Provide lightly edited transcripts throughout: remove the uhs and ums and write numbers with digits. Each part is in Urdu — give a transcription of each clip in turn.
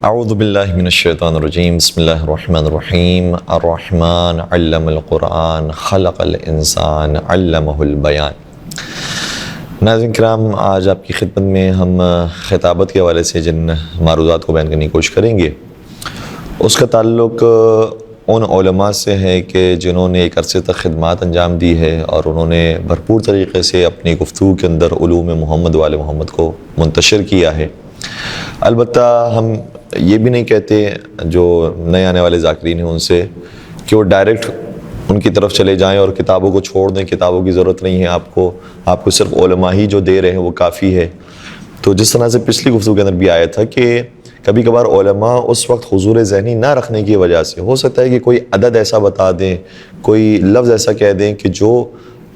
اعوذ باللہ من الشیطان الرجیم بسم اللہ الرحمن الرحیم الرحمن علم القرآن خلق الانسان علمہ البیان۔ ناظرین کرام، آج آپ کی خدمت میں ہم خطابت کے حوالے سے جن معروضات کو بیان کرنے کی کوشش کریں گے اس کا تعلق ان علماء سے ہے کہ جنہوں نے ایک عرصے تک خدمات انجام دی ہے اور انہوں نے بھرپور طریقے سے اپنی گفتگو کے اندر علوم محمد و آل محمد کو منتشر کیا ہے۔ البتہ ہم یہ بھی نہیں کہتے جو نئے آنے والے ذاکرین ہیں ان سے کہ وہ ڈائریکٹ ان کی طرف چلے جائیں اور کتابوں کو چھوڑ دیں، کتابوں کی ضرورت نہیں ہے آپ کو صرف علماء ہی جو دے رہے ہیں وہ کافی ہے۔ تو جس طرح سے پچھلی گفتگو کے اندر بھی آیا تھا کہ کبھی کبھار علماء اس وقت حضور ذہنی نہ رکھنے کی وجہ سے ہو سکتا ہے کہ کوئی عدد ایسا بتا دیں، کوئی لفظ ایسا کہہ دیں کہ جو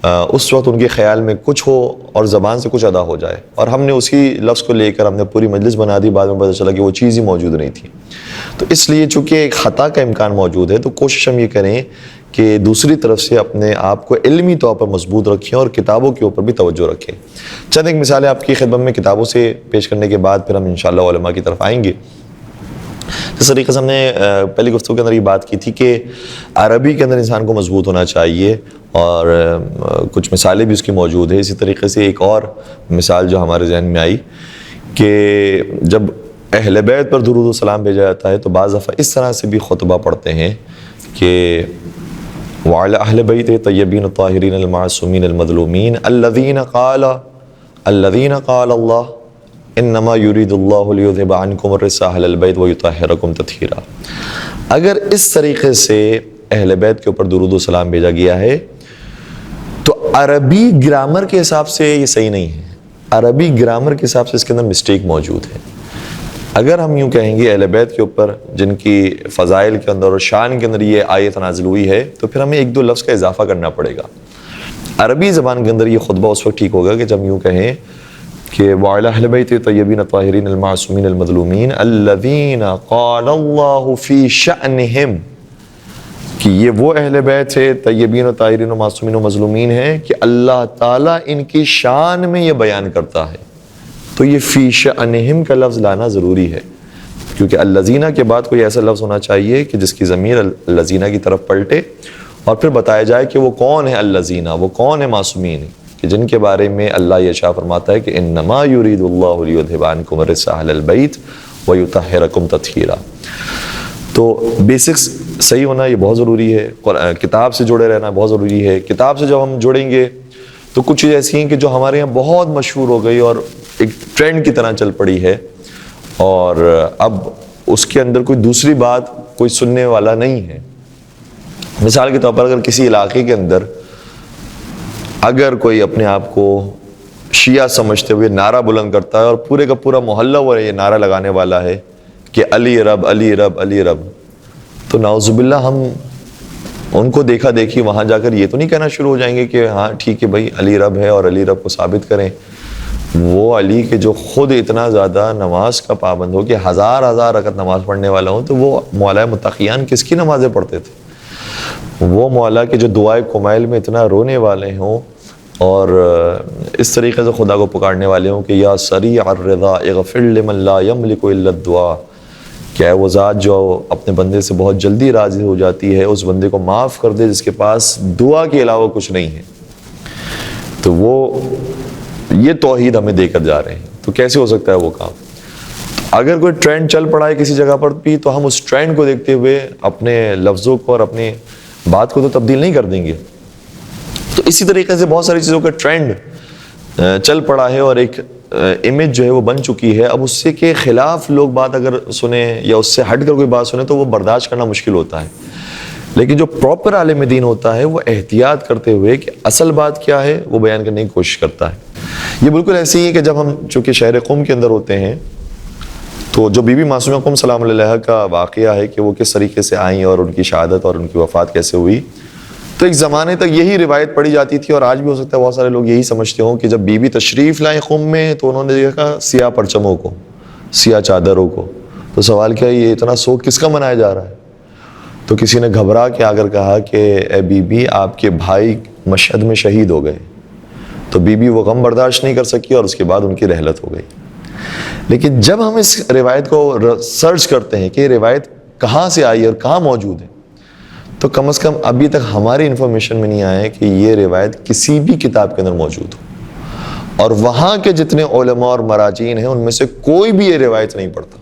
اس وقت ان کے خیال میں کچھ ہو اور زبان سے کچھ ادا ہو جائے، اور ہم نے اسی لفظ کو لے کر ہم نے پوری مجلس بنا دی، بعد میں پتہ چلا کہ وہ چیز ہی موجود نہیں تھی۔ تو اس لیے چونکہ ایک خطا کا امکان موجود ہے تو کوشش ہم یہ کریں کہ دوسری طرف سے اپنے آپ کو علمی طور پر مضبوط رکھیں اور کتابوں کے اوپر بھی توجہ رکھیں۔ چند ایک مثالیں آپ کی خدمت میں کتابوں سے پیش کرنے کے بعد پھر ہم انشاءاللہ علماء کی طرف آئیں گے۔ اس طریقے سے ہم نے پہلی گفتگو کے اندر یہ بات کی تھی کہ عربی کے اندر انسان کو مضبوط ہونا چاہیے، اور کچھ مثالیں بھی اس کی موجود ہیں۔ اسی طریقے سے ایک اور مثال جو ہمارے ذہن میں آئی کہ جب اہل بیت پر درود و سلام بھیجا جاتا ہے تو بعض دفعہ اس طرح سے بھی خطبہ پڑھتے ہیں کہ وعلی اہل بیت طیبین الطاہرین المعصومین المظلومین الذین قال اللہ انما یرید اللہ لیذھب عنکم الرجس اہل البیت ویطہرکم تطہیرا۔ اگر اس طریقے سے اہل بیت کے اوپر درود و سلام بھیجا گیا ہے تو عربی گرامر کے حساب سے یہ صحیح نہیں ہے، عربی گرامر کے حساب سے اس کے اندر مسٹیک موجود ہے۔ اگر ہم یوں کہیں گے اہل بیت کے اوپر جن کی فضائل کے اندر اور شان کے اندر یہ آیت نازل ہوئی ہے تو پھر ہمیں ایک دو لفظ کا اضافہ کرنا پڑے گا۔ عربی زبان کے اندر یہ خطبہ اس وقت ٹھیک ہوگا کہ جب یوں کہیں کہ وعلی اہل بیت طیبین الطاہرین المعصومین المظلومین الذین قال اللہ فی شأنہم، کہ یہ وہ اہل بیت ہے طیبین و طاہرین و معصومین و مظلومین ہیں کہ اللہ تعالیٰ ان کی شان میں یہ بیان کرتا ہے۔ تو یہ فی شأنہم کا لفظ لانا ضروری ہے، کیونکہ الذین کے بعد کوئی ایسا لفظ ہونا چاہیے کہ جس کی ضمیر الذین کی طرف پلٹے اور پھر بتایا جائے کہ وہ کون ہے الذین، وہ کون ہے معصومین، کہ جن کے بارے میں اللہ یہ ارشاد فرماتا ہے کہ انما یرید اللہ لیذھب عنکم الرجس اہل البیت ویطہرکم تطہیرا۔ تو بیسکس صحیح ہونا یہ بہت ضروری ہے، کتاب سے جڑے رہنا بہت ضروری ہے۔ کتاب سے جب ہم جڑیں گے تو کچھ چیزیں ایسی ہیں کہ جو ہمارے یہاں بہت مشہور ہو گئی اور ایک ٹرینڈ کی طرح چل پڑی ہے، اور اب اس کے اندر کوئی دوسری بات کوئی سننے والا نہیں ہے۔ مثال کے طور پر اگر کسی علاقے کے اندر اگر کوئی اپنے آپ کو شیعہ سمجھتے ہوئے نعرہ بلند کرتا ہے اور پورے کا پورا محلہ وہ یہ نعرہ لگانے والا ہے کہ علی رب علی رب علی رب، تو نعوذ باللہ ہم ان کو دیکھا دیکھی وہاں جا کر یہ تو نہیں کہنا شروع ہو جائیں گے کہ ہاں ٹھیک ہے بھائی علی رب ہے اور علی رب کو ثابت کریں۔ وہ علی کے جو خود اتنا زیادہ نماز کا پابند ہو کہ ہزار رکعت نماز پڑھنے والا ہوں، تو وہ مولا متقیان کس کی نمازیں پڑھتے تھے؟ وہ مولا کے جو دعائے کمیل میں اتنا رونے والے ہوں اور اس طریقے سے خدا کو پکارنے والے ہوں کہ یا سریع الرضا اغفر لمن لا یملک الا الدعاء، کیا ہے وہ ذات جو اپنے بندے سے بہت جلدی راضی ہو جاتی ہے، اس بندے کو معاف کر دے جس کے پاس دعا کے علاوہ کچھ نہیں ہے۔ تو وہ یہ توحید ہمیں دے کر جا رہے ہیں، تو کیسے ہو سکتا ہے وہ کام؟ اگر کوئی ٹرینڈ چل پڑا ہے کسی جگہ پر بھی تو ہم اس ٹرینڈ کو دیکھتے ہوئے اپنے لفظوں کو اور اپنی بات کو تو تبدیل نہیں کر دیں گے۔ تو اسی طریقے سے بہت ساری چیزوں کا ٹرینڈ چل پڑا ہے اور ایک امیج جو ہے وہ بن چکی ہے، اب اس سے کے خلاف لوگ بات اگر سنیں یا اس سے ہٹ کر کوئی بات سنیں تو وہ برداشت کرنا مشکل ہوتا ہے۔ لیکن جو پراپر عالم دین ہوتا ہے وہ احتیاط کرتے ہوئے کہ اصل بات کیا ہے وہ بیان کرنے کی کوشش کرتا ہے۔ یہ بالکل ایسے ہی ہے کہ جب ہم چونکہ شہر قم کے اندر ہوتے ہیں تو جو بی بی معصومہ قم سلام علیہ کا واقعہ ہے کہ وہ کس طریقے سے آئیں اور ان کی شہادت اور ان کی وفات کیسے ہوئی، تو ایک زمانے تک یہی روایت پڑھی جاتی تھی اور آج بھی ہو سکتا ہے بہت سارے لوگ یہی سمجھتے ہوں کہ جب بی بی تشریف لائیں قم میں تو انہوں نے دیکھا سیاہ پرچموں کو، سیاہ چادروں کو، تو سوال کیا یہ اتنا سوگ کس کا منایا جا رہا ہے؟ تو کسی نے گھبرا کے آ کر کہا کہ اے بی بی آپ کے بھائی مشہد میں شہید ہو گئے۔ تو بی بی وہ غم برداشت نہیں کر سکی اور اس کے بعد ان کی رحلت ہو گئی۔ لیکن جب ہم اس روایت کو سرچ کرتے ہیں کہ یہ روایت کہاں سے آئی اور کہاں موجود ہے، تو کم از کم ابھی تک ہماری انفارمیشن میں نہیں آیا ہے کہ یہ روایت کسی بھی کتاب کے اندر موجود ہو، اور وہاں کے جتنے علماء اور مراجعین ہیں ان میں سے کوئی بھی یہ روایت نہیں پڑھتا.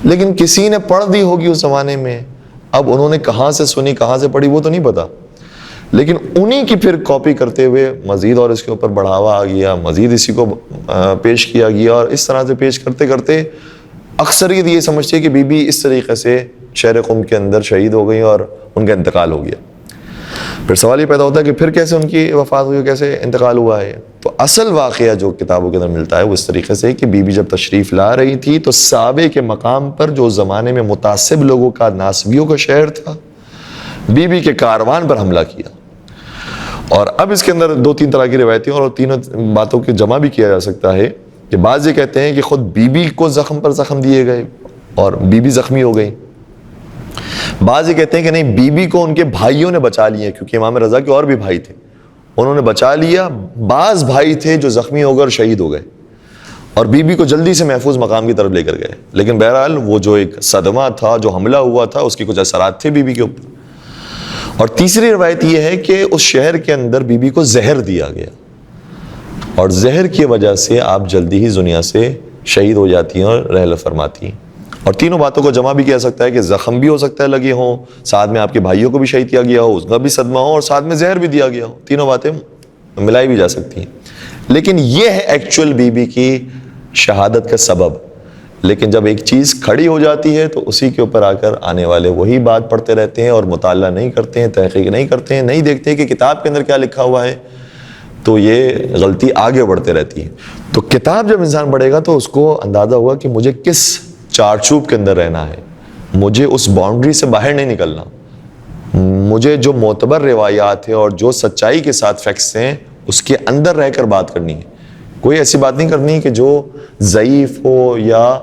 لیکن کسی نے پڑھ دی ہوگی اس زمانے میں، اب انہوں نے کہاں سے سنی کہاں سے پڑھی وہ تو نہیں پتا، لیکن انہی کی پھر کاپی کرتے ہوئے مزید اور اس کے اوپر بڑھاوا آ گیا، مزید اسی کو پیش کیا گیا، اور اس طرح سے پیش کرتے کرتے اکثریت یہ سمجھتی ہے کہ بی بی اس طریقے سے شہر قم کے اندر شہید ہو گئی اور ان کا انتقال ہو گیا. پھر سوال یہ پیدا ہوتا ہے کہ پھر کیسے ان کی وفات ہوئی، کیسے انتقال ہوا ہے؟ تو اصل واقعہ جو کتابوں کے اندر ملتا ہے وہ اس طریقے سے کہ بی بی جب تشریف لا رہی تھی تو صحابہ کے مقام پر جو زمانے میں متعصب لوگوں کا، ناسبیوں کا شہر تھا، بی بی کے کاروان پر حملہ کیا. اور اب اس کے اندر دو تین طرح کی روایتیں اور تینوں باتوں کے جمع بھی کیا جا سکتا ہے کہ بعض یہ کہتے ہیں کہ خود بی بی کو زخم پر زخم دیے گئے اور بی بی زخمی ہو گئی. بعض یہ کہتے ہیں کہ نہیں، بی بی کو ان کے بھائیوں نے بچا لیا، کیونکہ امام رضا کے اور بھی بھائی تھے، انہوں نے بچا لیا. بعض بھائی تھے جو زخمی ہو گئے اور شہید ہو گئے اور بی بی کو جلدی سے محفوظ مقام کی طرف لے کر گئے. لیکن بہرحال وہ جو ایک صدمہ تھا، جو حملہ ہوا تھا، اس کی کچھ اثرات تھے بی بی کے اوپر. اور تیسری روایت یہ ہے کہ اس شہر کے اندر بی بی کو زہر دیا گیا اور زہر کی وجہ سے آپ جلدی ہی دنیا سے شہید ہو جاتی ہیں اور رحلت فرماتی ہیں. اور تینوں باتوں کو جمع بھی کیا سکتا ہے کہ زخم بھی ہو سکتا ہے لگے ہوں، ساتھ میں آپ کے بھائیوں کو بھی شہید کیا گیا ہو، اس کا بھی صدمہ ہو، اور ساتھ میں زہر بھی دیا گیا ہو. تینوں باتیں ملائی بھی جا سکتی ہیں. لیکن یہ ہے ایکچوئل بی بی کی شہادت کا سبب. لیکن جب ایک چیز کھڑی ہو جاتی ہے تو اسی کے اوپر آ کر آنے والے وہی بات پڑھتے رہتے ہیں اور مطالعہ نہیں کرتے ہیں، تحقیق نہیں کرتے ہیں، نہیں دیکھتے کہ کتاب کے اندر کیا لکھا ہوا ہے، تو یہ غلطی آگے بڑھتے رہتی ہے. تو کتاب جب انسان پڑھے گا تو اس کو اندازہ ہوگا کہ مجھے کس چارچوب کے اندر رہنا ہے، مجھے اس باؤنڈری سے باہر نہیں نکلنا، مجھے جو معتبر روایات ہیں اور جو سچائی کے ساتھ فیکٹس ہیں اس کے اندر رہ کر بات کرنی ہے. کوئی ایسی بات نہیں کرنی کہ جو ضعیف ہو یا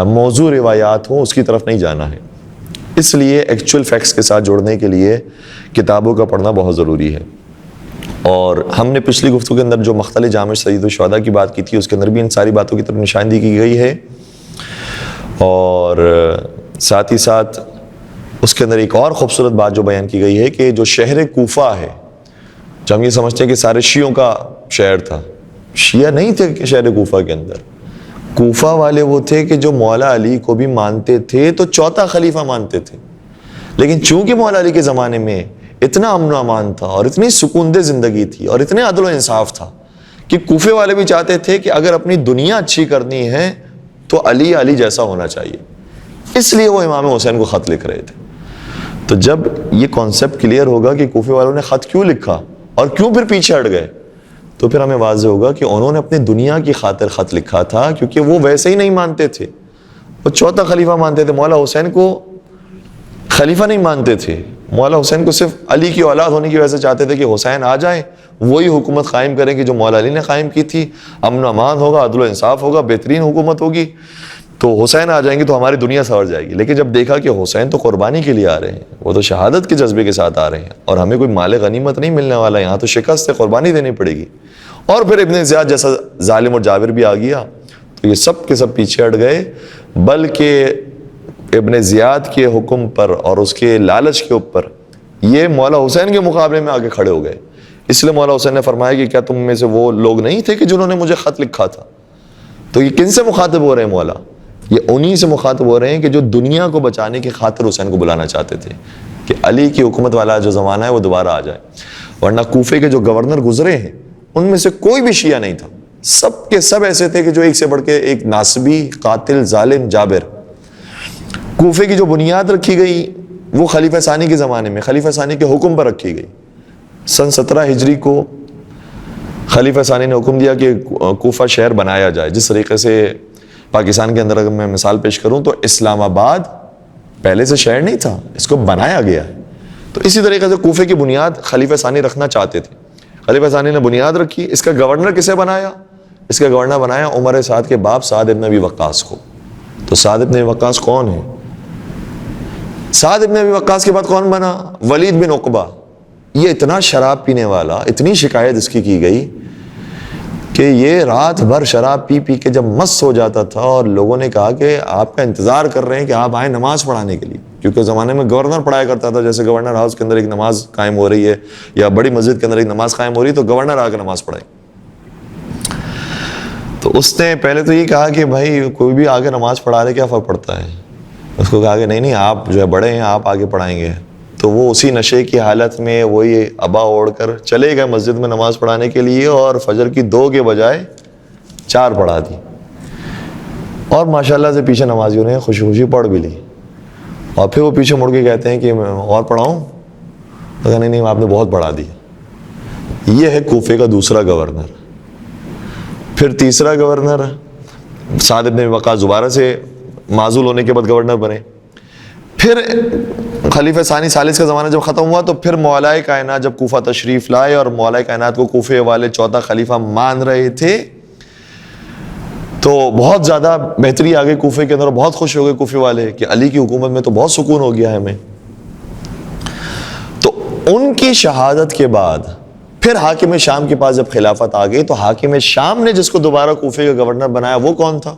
موضوع روایات ہوں، اس کی طرف نہیں جانا ہے. اس لیے ایکچوئل فیکٹس کے ساتھ جوڑنے کے لیے کتابوں کا پڑھنا بہت ضروری ہے. اور ہم نے پچھلی گفتگو کے اندر جو مختلف جامع سید الشہداء کی بات کی تھی، اس کے اندر بھی ان ساری باتوں کی طرف نشاندہی کی گئی ہے. اور ساتھ ہی ساتھ اس کے اندر ایک اور خوبصورت بات جو بیان کی گئی ہے کہ جو شہر کوفہ ہے، جو ہم یہ سمجھتے ہیں کہ سارے شیعوں کا شہر تھا، شیعہ نہیں تھے کہ شہر کوفہ کے اندر. کوفہ والے وہ تھے کہ جو مولا علی کو بھی مانتے تھے تو چوتھا خلیفہ مانتے تھے. لیکن چونکہ مولا علی کے زمانے میں اتنا امن و امان تھا اور اتنی سکون دہ زندگی تھی اور اتنے عدل و انصاف تھا کہ کوفے والے بھی چاہتے تھے کہ اگر اپنی دنیا اچھی کرنی ہے تو علی جیسا ہونا چاہیے. اس لیے وہ امام حسین کو خط لکھ رہے تھے. تو جب یہ کانسیپٹ کلیئر ہوگا کہ کوفے والوں نے خط کیوں لکھا اور کیوں پھر پیچھے ہٹ گئے، تو پھر ہمیں واضح ہوگا کہ انہوں نے اپنی دنیا کی خاطر خط لکھا تھا، کیونکہ وہ ویسے ہی نہیں مانتے تھے. وہ چوتھا خلیفہ مانتے تھے، مولا حسین کو خلیفہ نہیں مانتے تھے. مولا حسین کو صرف علی کی اولاد ہونے کی وجہ سے چاہتے تھے کہ حسین آ جائیں، وہی حکومت قائم کریں کہ جو مولا علی نے قائم کی تھی. امن و امان ہوگا، عدل و انصاف ہوگا، بہترین حکومت ہوگی، تو حسین آ جائیں گے تو ہماری دنیا سنور جائے گی. لیکن جب دیکھا کہ حسین تو قربانی کے لیے آ رہے ہیں، وہ تو شہادت کے جذبے کے ساتھ آ رہے ہیں اور ہمیں کوئی مال غنیمت نہیں ملنے والا، یہاں تو شکست ہے، قربانی دینی پڑے گی. اور پھر ابن زیاد جیسا ظالم اور جابر بھی آ گیا، تو یہ سب کے سب پیچھے ہٹ گئے. بلکہ ابن زیاد کے حکم پر اور اس کے لالچ کے اوپر یہ مولا حسین کے مقابلے میں آگے کھڑے ہو گئے. اس لیے مولا حسین نے فرمایا کہ کیا تم میں سے وہ لوگ نہیں تھے کہ جنہوں نے مجھے خط لکھا تھا؟ تو یہ کن سے مخاطب ہو رہے ہیں مولا؟ یہ انہی سے مخاطب ہو رہے ہیں کہ جو دنیا کو بچانے کی خاطر حسین کو بلانا چاہتے تھے کہ علی کی حکومت والا جو زمانہ ہے وہ دوبارہ آ جائے. ورنہ کوفے کے جو گورنر گزرے ہیں ان میں سے کوئی بھی شیعہ نہیں تھا، سب کے سب ایسے تھے کہ جو ایک سے بڑھ کے ایک ناسبی، قاتل، ظالم، جابر. کوفے کی جو بنیاد رکھی گئی وہ خلیفہ ثانی کے زمانے میں خلیفہ ثانی کے حکم پر رکھی گئی. سن 17 ہجری کو خلیفہ ثانی نے حکم دیا کہ کوفہ شہر بنایا جائے. جس طریقے سے پاکستان کے اندر اگر میں مثال پیش کروں تو اسلام آباد پہلے سے شہر نہیں تھا، اس کو بنایا گیا ہے. تو اسی طریقے سے کوفے کی بنیاد خلیفہ ثانی رکھنا چاہتے تھے. خلیفہ ثانی نے بنیاد رکھی. اس کا گورنر کسے بنایا؟ اس کا گورنر بنایا عمر سعد کے باپ سعد ابن ابی وقاص کو. تو سعد ابن ابی وقاص کون ہے؟ سعد ابن ابی وقاص کے بعد کون بنا؟ ولید بن عقبہ. یہ اتنا شراب پینے والا، اتنی شکایت اس کی گئی کہ یہ رات بھر شراب پی پی کے جب مست ہو جاتا تھا اور لوگوں نے کہا کہ آپ کا انتظار کر رہے ہیں کہ آپ آئیں نماز پڑھانے کے لیے، کیونکہ زمانے میں گورنر پڑھایا کرتا تھا، جیسے گورنر ہاؤس کے اندر ایک نماز قائم ہو رہی ہے یا بڑی مسجد کے اندر ایک نماز قائم ہو رہی ہے تو گورنر آ کے نماز پڑھائے. تو اس نے پہلے تو یہ کہا کہ بھائی کوئی بھی آگے نماز پڑھا دے کیا فرق پڑتا ہے. اس کو کہا کہ نہیں آپ جو ہے بڑے ہیں، آپ آگے پڑھائیں گے. تو وہ اسی نشے کی حالت میں وہی ابا اوڑھ کر چلے گئے مسجد میں نماز پڑھانے کے لیے، اور فجر کی 2 کے بجائے 4 پڑھا دی. اور ماشاءاللہ سے پیچھے نمازیوں نے خوشی خوشی پڑھ بھی لی. اور پھر وہ پیچھے مڑ کے کہتے ہیں کہ میں اور پڑھاؤں؟ تو کہا نہیں آپ نے بہت پڑھا دی. یہ ہے کوفے کا دوسرا گورنر. پھر تیسرا گورنر سعد بن وقاص دوبارہ سے معزول ہونے کے بعد گورنر بنے. پھر خلیفہ ثانی ثالث کا زمانہ جب ختم ہوا تو پھر مولائے کائنات جب کوفہ تشریف لائے اور مولائے کائنات کو کوفے والے چوتھا خلیفہ مان رہے تھے تو بہت زیادہ بہتری آ گئی کوفے کے اندر. بہت خوش ہو گئے کوفے والے کہ علی کی حکومت میں تو بہت سکون ہو گیا ہے ہمیں. تو ان کی شہادت کے بعد پھر حاکم شام کے پاس جب خلافت آ گئی تو حاکم شام نے جس کو دوبارہ کوفے کا گورنر بنایا وہ کون تھا؟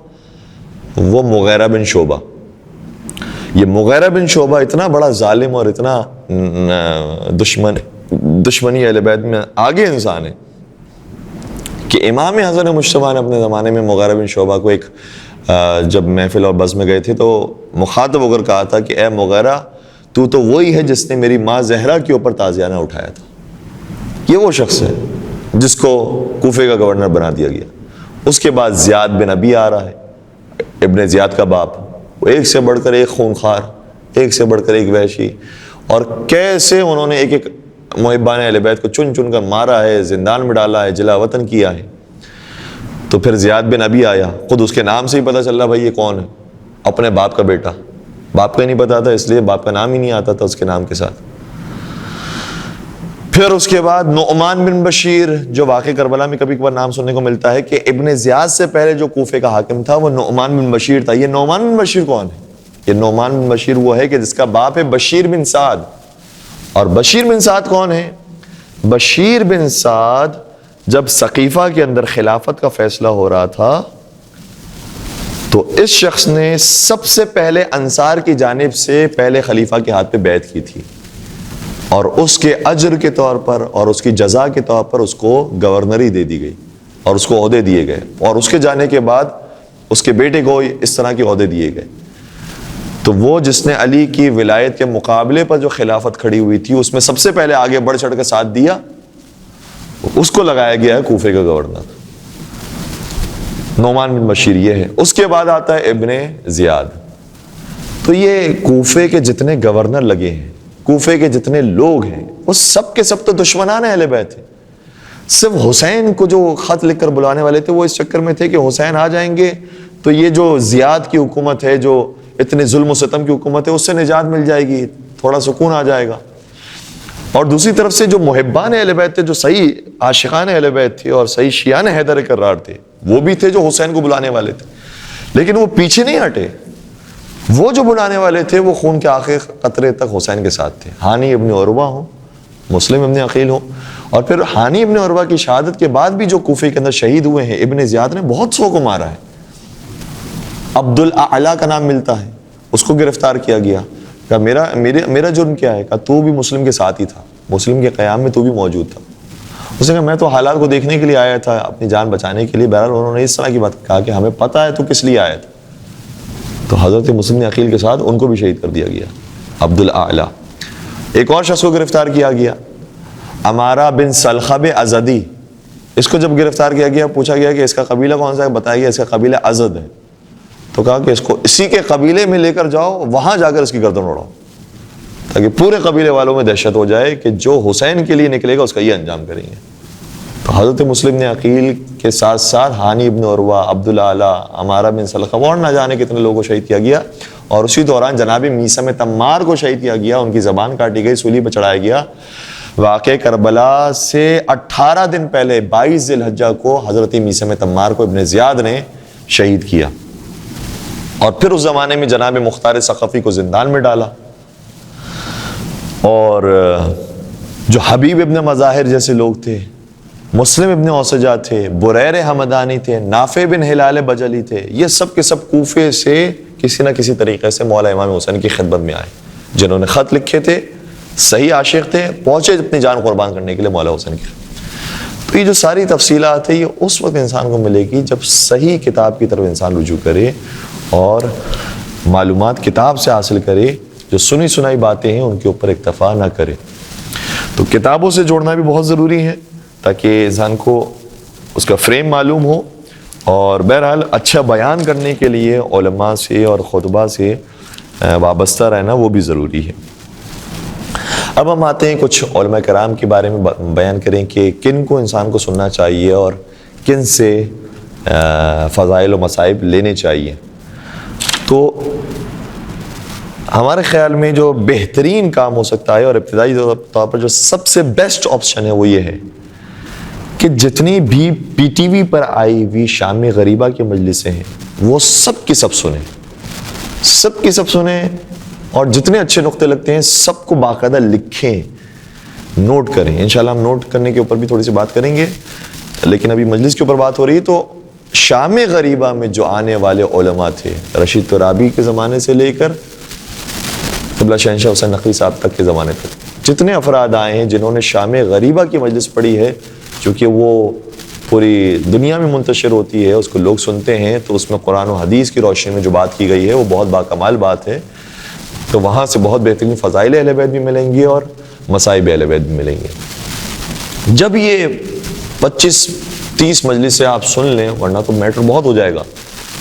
وہ مغیرہ بن شعبہ. یہ مغیرہ بن شعبہ اتنا بڑا ظالم اور اتنا دشمنی اہل بیت میں آگے انسان ہے کہ امام حسن مجتبیٰ نے اپنے زمانے میں مغیرہ بن شعبہ کو ایک جب محفل اور بز میں گئے تھے تو مخاطب ہو کر کہا تھا کہ اے مغیرہ تو وہی ہے جس نے میری ماں زہرا کے اوپر تازیانہ اٹھایا تھا. یہ وہ شخص ہے جس کو کوفے کا گورنر بنا دیا گیا. اس کے بعد زیاد بن ابی آ رہا ہے، ابن زیاد کا باپ. وہ ایک سے بڑھ کر ایک خونخوار، ایک سے بڑھ کر ایک وحشی، اور کیسے انہوں نے ایک ایک محبان اہل بیت کو چن چن کر مارا ہے، زندان میں ڈالا ہے، جلا وطن کیا ہے. تو پھر زیاد بن ابی آیا. خود اس کے نام سے ہی پتہ چل رہا بھائی یہ کون ہے، اپنے باپ کا بیٹا. باپ کا ہی نہیں پتا تھا اس لیے باپ کا نام ہی نہیں آتا تھا اس کے نام کے ساتھ. پھر اس کے بعد نعمان بن بشیر، جو واقع کربلا میں کبھی کبھار نام سننے کو ملتا ہے کہ ابن زیاد سے پہلے جو کوفے کا حاکم تھا وہ نعمان بن بشیر تھا. یہ نعمان بن بشیر کون ہے؟ یہ نعمان بن بشیر وہ ہے کہ جس کا باپ ہے بشیر بن سعد. اور بشیر بن سعد کون ہے؟ بشیر بن سعد جب ثقیفہ کے اندر خلافت کا فیصلہ ہو رہا تھا تو اس شخص نے سب سے پہلے انصار کی جانب سے پہلے خلیفہ کے ہاتھ پہ بیعت کی تھی، اور اس کے اجر کے طور پر اور اس کی جزا کے طور پر اس کو گورنری دے دی گئی اور اس کو عہدے دیے گئے. اور اس کے جانے کے بعد اس کے بیٹے کو اس طرح کے عہدے دیے گئے. تو وہ جس نے علی کی ولایت کے مقابلے پر جو خلافت کھڑی ہوئی تھی اس میں سب سے پہلے آگے بڑھ چڑھ کر ساتھ دیا، اس کو لگایا گیا ہے کوفے کا گورنر. نعمان بن بشیر یہ ہے. اس کے بعد آتا ہے ابن زیاد. تو یہ کوفے کے جتنے گورنر لگے ہیں، کوفے کے جتنے لوگ ہیں، وہ سب کے سب تو دشمنان اہل بیت تھے. صرف حسین کو جو خط لکھ کر بلانے والے تھے وہ اس چکر میں تھے کہ حسین آ جائیں گے تو یہ جو زیاد کی حکومت ہے، جو اتنے ظلم و ستم کی حکومت ہے، اس سے نجات مل جائے گی، تھوڑا سکون آ جائے گا. اور دوسری طرف سے جو محبان اہل بیت تھے، جو صحیح عاشقان اہل بیت تھے اور صحیح شیعان حیدر کرار تھے، وہ بھی تھے جو حسین کو بلانے والے تھے. لیکن وہ پیچھے نہیں ہٹے. وہ جو بلانے والے تھے وہ خون کے آخر قطرے تک حسین کے ساتھ تھے. ہانی ابن عروہ ہوں، مسلم ابن عقیل ہوں. اور پھر ہانی ابن عروہ کی شہادت کے بعد بھی جو کوفے کے اندر شہید ہوئے ہیں، ابن زیاد نے بہت سو کو مارا ہے. عبد الاعلی کا نام ملتا ہے، اس کو گرفتار کیا گیا. کہا میرا جرم کیا ہے؟ کہا تو بھی مسلم کے ساتھ ہی تھا، مسلم کے قیام میں تو بھی موجود تھا. اس نے کہا میں تو حالات کو دیکھنے کے لیے آیا تھا، اپنی جان بچانے کے لیے. بہرحال انہوں نے اس طرح کی بات کہا کہ ہمیں پتہ ہے تو کس لیے آیا تھا. تو حضرت مسلم عقیل کے ساتھ ان کو بھی شہید کر دیا گیا. عبد الاعلی. ایک اور شخص کو گرفتار کیا گیا، عمارہ بن سلخب ازدی. اس کو جب گرفتار کیا گیا، پوچھا گیا کہ اس کا قبیلہ کون سا ہے، بتایا گیا اس کا قبیلہ ازد ہے. تو کہا کہ اس کو اسی کے قبیلے میں لے کر جاؤ، وہاں جا کر اس کی گردن اڑاؤ، تاکہ پورے قبیلے والوں میں دہشت ہو جائے کہ جو حسین کے لیے نکلے گا اس کا یہ انجام کریں گے. تو حضرت مسلم نے عقیل کے ساتھ ساتھ ہانی ابن عروہ، عبد الاعلی، عمارہ بن سلخب اور نہ جانے کتنے لوگوں کو شہید کیا گیا. اور اسی دوران جناب میثم تمار کو شہید کیا گیا، ان کی زبان کاٹی گئی، سولی پہ چڑھایا گیا. واقع کربلا سے 18 دن پہلے 22 ذی الحجہ کو حضرت میثم تمار کو ابن زیاد نے شہید کیا. اور پھر اس زمانے میں جناب مختار ثقفی کو زندان میں ڈالا. اور جو حبیب ابن مظاہر جیسے لوگ تھے مسلم ابن اوسجہ تھے، بریر حمدانی تھے، نافع بن ہلال بجلی تھے، یہ سب کے سب کوفے سے کسی نہ کسی طریقے سے مولا امام حسین کی خدمت میں آئے، جنہوں نے خط لکھے تھے، صحیح عاشق تھے، پہنچے اپنی جان قربان کرنے کے لیے مولا حسین کی۔ تو یہ جو ساری تفصیلات ہیں یہ اس وقت انسان کو ملے گی جب صحیح کتاب کی طرف انسان رجوع کرے اور معلومات کتاب سے حاصل کرے، جو سنی سنائی باتیں ہیں ان کے اوپر اکتفا نہ کرے۔ تو کتابوں سے جوڑنا بھی بہت ضروری ہے تاکہ انسان کو اس کا فریم معلوم ہو، اور بہرحال اچھا بیان کرنے کے لیے علماء سے اور خطبہ سے وابستہ رہنا وہ بھی ضروری ہے۔ اب ہم آتے ہیں کچھ علماء کرام کے بارے میں بیان کریں کہ کن کو انسان کو سننا چاہیے اور کن سے فضائل و مصائب لینے چاہیے۔ تو ہمارے خیال میں جو بہترین کام ہو سکتا ہے اور ابتدائی طور پر جو سب سے بیسٹ آپشن ہے وہ یہ ہے کہ جتنی بھی پی ٹی وی پر آئی ہوئی شام غریبہ کی مجلسیں ہیں وہ سب کی سب سنیں، سب کی سب سنیں، اور جتنے اچھے نقطے لگتے ہیں سب کو باقاعدہ لکھیں، نوٹ کریں۔ انشاءاللہ ہم نوٹ کرنے کے اوپر بھی تھوڑی سی بات کریں گے، لیکن ابھی مجلس کے اوپر بات ہو رہی ہے۔ تو شام غریبہ میں جو آنے والے علماء تھے، رشید ترابی کے زمانے سے لے کر قبلہ شہنشاہ حسین نقوی صاحب تک کے زمانے تک جتنے افراد آئے ہیں جنہوں نے شام غریبہ کی مجلس پڑھی ہے، چونکہ وہ پوری دنیا میں منتشر ہوتی ہے، اس کو لوگ سنتے ہیں، تو اس میں قرآن و حدیث کی روشنی میں جو بات کی گئی ہے وہ بہت باکمال بات ہے، تو وہاں سے بہت بہترین فضائل اہل بیت بھی ملیں گے اور مصائب اہل بیت بھی ملیں گے۔ جب یہ 25-30 مجلس سے آپ سن لیں، ورنہ تو میٹر بہت ہو جائے گا۔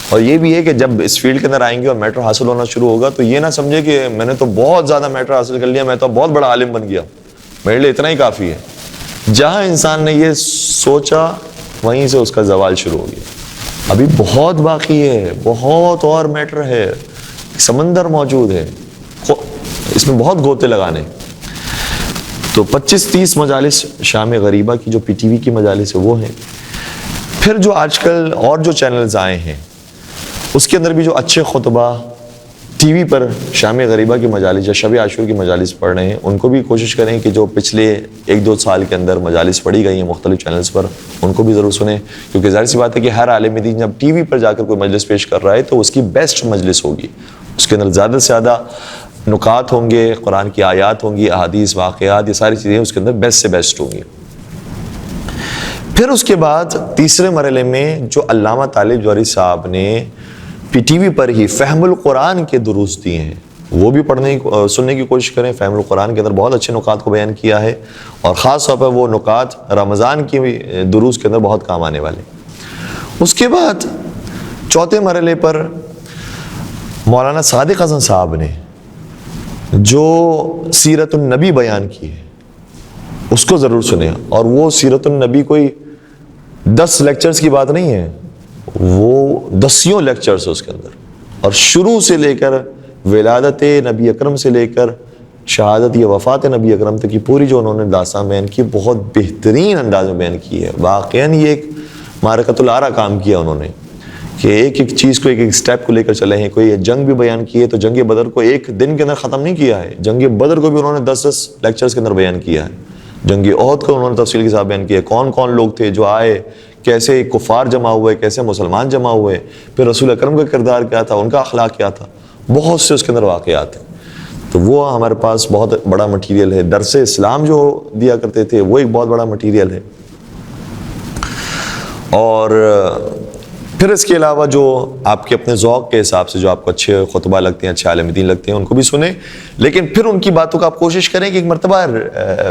اور یہ بھی ہے کہ جب اس فیلڈ کے اندر آئیں گے اور میٹر حاصل ہونا شروع ہوگا تو یہ نہ سمجھے کہ میں نے تو بہت زیادہ میٹر حاصل کر لیا، میں تو بہت بڑا عالم بن گیا، میرے لیے اتنا ہی کافی ہے۔ جہاں انسان نے یہ سوچا وہیں سے اس کا زوال شروع ہو گیا۔ ابھی بہت باقی ہے، بہت اور میٹر ہے، سمندر موجود ہے، اس میں بہت گوتے لگانے۔ تو 25-30 مجالس شام غریبہ کی جو پی ٹی وی کی مجالس ہے وہ ہیں۔ پھر جو آج کل اور جو چینلز آئے ہیں اس کے اندر بھی جو اچھے خطبہ ٹی وی پر شام غریبہ کی مجالس یا شب عاشور کی مجالس پڑھ رہے ہیں، ان کو بھی کوشش کریں کہ جو پچھلے 1-2 سال کے اندر مجالس پڑھی گئی ہیں مختلف چینلز پر ان کو بھی ضرور سنیں، کیونکہ ظاہر سی بات ہے کہ ہر عالم دین جب ٹی وی پر جا کر کوئی مجلس پیش کر رہا ہے تو اس کی بیسٹ مجلس ہوگی، اس کے اندر زیادہ سے زیادہ نکات ہوں گے، قرآن کی آیات ہوں گی، احادیث، واقعات، یہ ساری چیزیں اس کے اندر بیسٹ سے بیسٹ ہوں گی۔ پھر اس کے بعد تیسرے مرحلے میں جو علامہ طالب جوہری صاحب نے پی ٹی وی پر ہی فہم القرآن کے دروس دیے ہیں وہ بھی سننے کی کوشش کریں۔ فہم القرآن کے اندر بہت اچھے نکات کو بیان کیا ہے، اور خاص طور پر وہ نکات رمضان کی دروس کے اندر بہت کام آنے والے۔ اس کے بعد چوتھے مرحلے پر مولانا صادق حسن صاحب نے جو سیرت النبی بیان کی ہے اس کو ضرور سنیں، اور وہ سیرت النبی کوئی 10 لیکچرز کی بات نہیں ہے، وہ 10 لیکچرز ہے اس کے اندر، اور شروع سے لے کر ولادت نبی اکرم سے لے کر شہادت یا وفات نبی اکرم تک کی پوری جو انہوں نے داستان بیان کی بہت بہترین انداز میں بیان کی ہے۔ واقعاً یہ ایک معرکۃ العرا کام کیا انہوں نے کہ ایک ایک چیز کو ایک ایک سٹیپ کو لے کر چلے ہیں۔ کوئی جنگ بھی بیان کی ہے تو جنگ بدر کو ایک دن کے اندر ختم نہیں کیا ہے، جنگ بدر کو بھی انہوں نے 10 لیکچرز کے اندر بیان کیا ہے، جنگ احد کو انہوں نے تفصیل کے ساتھ بیان کیا ہے، کون کون لوگ تھے جو آئے، کیسے کفار جمع ہوئے، کیسے مسلمان جمع ہوئے، پھر رسول اکرم کا کردار کیا تھا، ان کا اخلاق کیا تھا، بہت سے اس کے اندر واقعات ہیں۔ تو وہ ہمارے پاس بہت بڑا مٹیریل ہے۔ درس اسلام جو دیا کرتے تھے وہ ایک بہت بڑا مٹیریل ہے۔ اور پھر اس کے علاوہ جو آپ کے اپنے ذوق کے حساب سے جو آپ کو اچھے خطبہ لگتے ہیں، اچھے عالم دین لگتے ہیں، ان کو بھی سنیں، لیکن پھر ان کی باتوں کا آپ کوشش کریں کہ ایک مرتبہ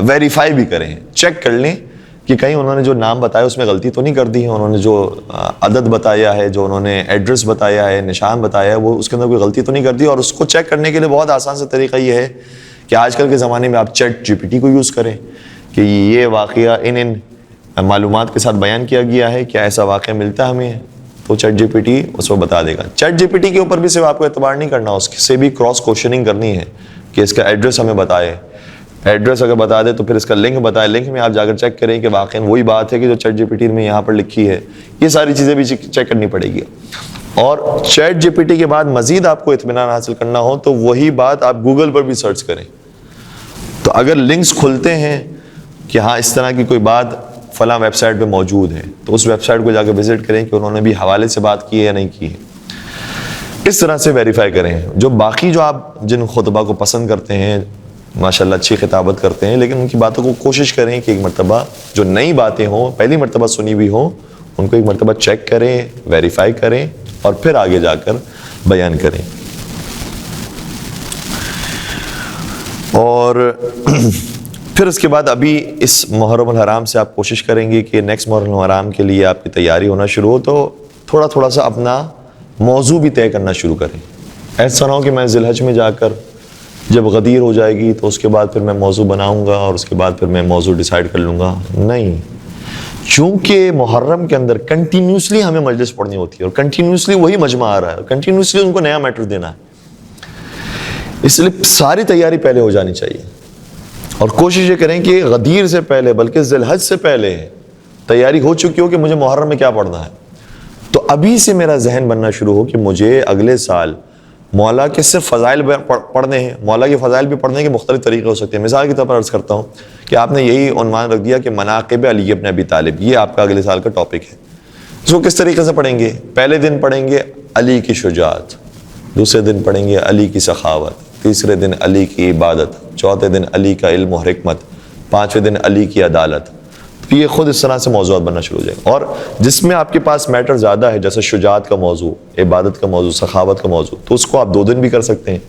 ویریفائی بھی کریں، چیک کر لیں کہ کہیں انہوں نے جو نام بتایا اس میں غلطی تو نہیں کر دی ہے، انہوں نے جو عدد بتایا ہے، جو انہوں نے ایڈریس بتایا ہے، نشان بتایا ہے، وہ اس کے اندر کوئی غلطی تو نہیں کر دی۔ اور اس کو چیک کرنے کے لیے بہت آسان سا طریقہ یہ ہے کہ آج کل کے زمانے میں آپ چیٹ جی پی ٹی کو یوز کریں کہ یہ واقعہ ان معلومات کے ساتھ بیان کیا گیا ہے، کیا ایسا واقعہ ملتا ہے ہمیں، تو چیٹ جی پی ٹی اس کو بتا دے گا۔ چیٹ جی پی ٹی کے اوپر بھی صرف آپ کو اعتبار نہیں کرنا، اس سے بھی کراس کوشچننگ کرنی ہے کہ اس کا ایڈریس ہمیں بتائے، ایڈریس اگر بتا دے تو پھر اس کا لنک بتائے، لنک میں آپ جا کر چیک کریں کہ واقعاً وہی بات ہے کہ جو چیٹ جی پی ٹی میں یہاں پر لکھی ہے۔ یہ ساری چیزیں بھی چیک کرنی پڑے گی۔ اور چیٹ جی پی ٹی کے بعد مزید آپ کو اطمینان حاصل کرنا ہو تو وہی بات آپ گوگل پر بھی سرچ کریں، تو اگر لنکس کھلتے ہیں کہ ہاں اس طرح کی کوئی بات فلاں ویب سائٹ پہ موجود ہے، تو اس ویب سائٹ کو جا کے وزٹ کریں کہ انہوں نے بھی حوالے سے بات کی ہے یا نہیں کی ہے، اس طرح سے ویریفائی کریں۔ جو باقی جو آپ جن خطبہ کو پسند کرتے ہیں، ماشاءاللہ اچھی خطابت کرتے ہیں، لیکن ان کی باتوں کو کوشش کریں کہ ایک مرتبہ جو نئی باتیں ہوں، پہلی مرتبہ سنی ہوئی ہوں، ان کو ایک مرتبہ چیک کریں، ویریفائی کریں اور پھر آگے جا کر بیان کریں۔ اور پھر اس کے بعد ابھی اس محرم الحرام سے آپ کوشش کریں گے کہ نیکسٹ محرم الحرام کے لیے آپ کی تیاری ہونا شروع ہو، تو تھوڑا تھوڑا سا اپنا موضوع بھی طے کرنا شروع کریں۔ ایسا نہ ہو کہ میں ذی الحج میں جا کر جب غدیر ہو جائے گی تو اس کے بعد پھر میں موضوع بناؤں گا اور اس کے بعد پھر میں موضوع ڈیسائیڈ کر لوں گا، نہیں۔ چونکہ محرم کے اندر کنٹینیوسلی ہمیں مجلس پڑھنی ہوتی ہے اور کنٹینیوسلی وہی مجمع آ رہا ہے، کنٹینیوسلی ان کو نیا میٹر دینا ہے، اس لیے ساری تیاری پہلے ہو جانی چاہیے۔ اور کوشش یہ کریں کہ غدیر سے پہلے بلکہ ذی الحج سے پہلے تیاری ہو چکی ہو کہ مجھے محرم میں کیا پڑھنا ہے، تو ابھی سے میرا ذہن بننا شروع ہو کہ مجھے اگلے سال مولا کے صرف فضائل پڑھنے ہیں۔ مولا کے فضائل بھی پڑھنے کے مختلف طریقے ہو سکتے ہیں۔ مثال کے طور پر عرض کرتا ہوں کہ آپ نے یہی عنوان رکھ دیا کہ مناقب علی ابن ابی طالب، یہ آپ کا اگلے سال کا ٹاپک ہے۔ اس کو کس طریقے سے پڑھیں گے؟ پہلے دن پڑھیں گے علی کی شجاعت، دوسرے دن پڑھیں گے علی کی سخاوت، تیسرے دن علی کی عبادت، چوتھے دن علی کا علم و حکمت، پانچویں دن علی کی عدالت۔ تو یہ خود اس طرح سے موضوعات بننا شروع ہو جائے گا، اور جس میں آپ کے پاس میٹر زیادہ ہے، جیسے شجاعت کا موضوع، عبادت کا موضوع، سخاوت کا موضوع، تو اس کو آپ 2 دن بھی کر سکتے ہیں۔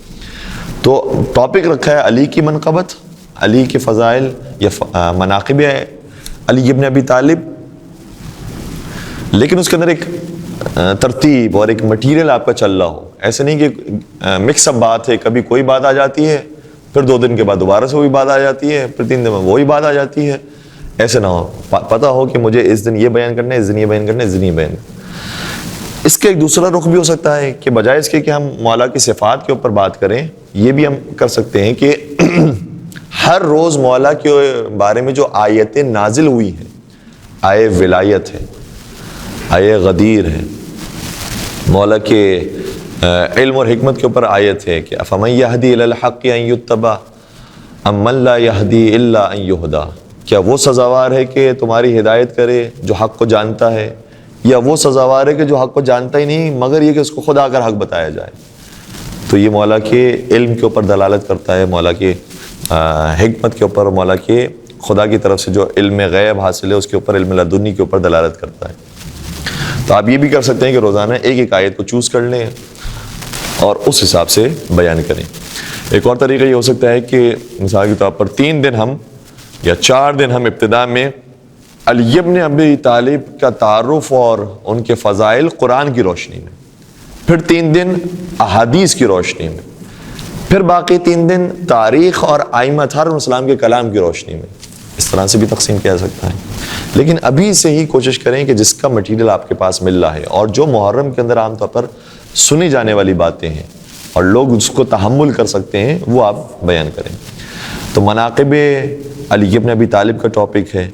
تو ٹاپک رکھا ہے علی کی منقبت، علی کے فضائل یا مناقب علی ابن ابی طالب، لیکن اس کے اندر ایک ترتیب اور ایک مٹیریل آپ کا چل رہا ہو۔ ایسے نہیں کہ مکس اپ بات ہے، کبھی کوئی بات آ جاتی ہے، پھر 2 دن کے بعد دوبارہ سے وہی بات آ جاتی ہے، پھر 3 دن میں وہی بات آ جاتی ہے۔ ایسے نہ ہو، پتہ ہو کہ مجھے اس دن یہ بیان کرنا ہے، اس دن یہ بیان کرنا ہے، اس دن یہ بیان کرنا ہے۔ اس کا ایک دوسرا رخ بھی ہو سکتا ہے کہ بجائے اس کے کہ ہم مولا کی صفات کے اوپر بات کریں، یہ بھی ہم کر سکتے ہیں کہ ہر روز مولا کے بارے میں جو آیتیں نازل ہوئی ہیں، آیے ولایت ہے، آیے غدیر ہے، مولا کے علم اور حکمت کے اوپر آیت ہے کہ افمن یہدی الی الحق ان یتبع ام من لا یہدی الا ان یہدی، کیا وہ سزاوار ہے کہ تمہاری ہدایت کرے جو حق کو جانتا ہے، یا وہ سزاوار ہے کہ جو حق کو جانتا ہی نہیں مگر یہ کہ اس کو خود آ کر حق بتایا جائے۔ تو یہ مولا کے علم کے اوپر دلالت کرتا ہے، مولا کے حکمت کے اوپر، مولا کے خدا کی طرف سے جو علم غیب حاصل ہے اس کے اوپر، علم لدنی کے اوپر دلالت کرتا ہے۔ تو آپ یہ بھی کر سکتے ہیں کہ روزانہ ایک ایک آیت کو چوز کر لیں اور اس حساب سے بیان کریں۔ ایک اور طریقہ یہ ہو سکتا ہے کہ مثال کے طور پر 3 دن ہم یا 4 دن ہم ابتدا میں علی ابن ابی طالب کا تعارف اور ان کے فضائل قرآن کی روشنی میں، پھر 3 دن احادیث کی روشنی میں، پھر باقی 3 دن تاریخ اور ائمہ اطہار علیہ السلام کے کلام کی روشنی میں، اس طرح سے بھی تقسیم کیا جا سکتا ہے۔ لیکن ابھی سے ہی کوشش کریں کہ جس کا مٹیریل آپ کے پاس مل رہا ہے اور جو محرم کے اندر عام طور پر سنی جانے والی باتیں ہیں اور لوگ اس کو تحمل کر سکتے ہیں، وہ آپ بیان کریں۔ تو مناقب علی ابن ابی طالب کا ٹاپک ہے،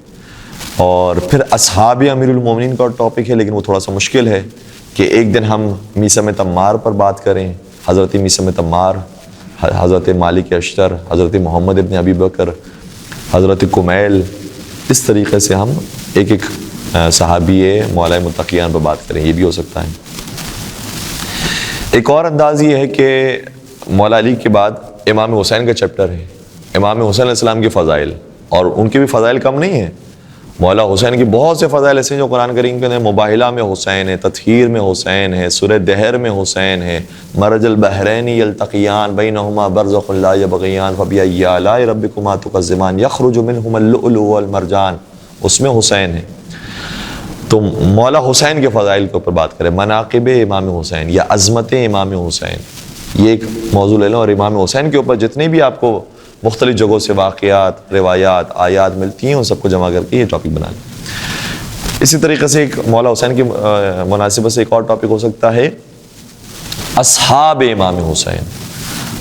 اور پھر اصحاب امیر المومنین کا ٹاپک ہے، لیکن وہ تھوڑا سا مشکل ہے کہ ایک دن ہم میثم تمار پر بات کریں، حضرت میثم تمار، حضرت مالک اشتر، حضرت محمد ابن ابی بکر، حضرت کمیل، اس طریقے سے ہم ایک ایک صحابی مولا متقیان پر بات کریں، یہ بھی ہو سکتا ہے۔ ایک اور انداز یہ ہے کہ مولا علی کے بعد امام حسین کا چیپٹر ہے، امام حسین علیہ السلام کے فضائل، اور ان کے بھی فضائل کم نہیں ہیں۔ مولا حسین کی بہت سے فضائل ایسے ہیں جو قرآن کریم کے اندر، مباہلہ میں حسین ہے، تطہیر میں حسین ہے، سورہ دہر میں حسین ہے، مرج البحرین یلتقیان بینہما برزخ لا یبغیان فبأی آلاء ربکما تکذبان یخرج منہما اللؤلؤ والمرجان، اس میں حسین ہے۔ تو مولا حسین کے فضائل کے اوپر بات کریں، مناقب امام حسین یا عظمت امام حسین، یہ ایک موضوع لے لیں، اور امام حسین کے اوپر جتنے بھی آپ کو مختلف جگہوں سے واقعات، روایات، آیات ملتی ہیں، ان سب کو جمع کر کے یہ ٹاپک بنا لیں۔ اسی طریقے سے ایک مولا حسین کی مناسبت سے ایک اور ٹاپک ہو سکتا ہے اصحاب امام حسین،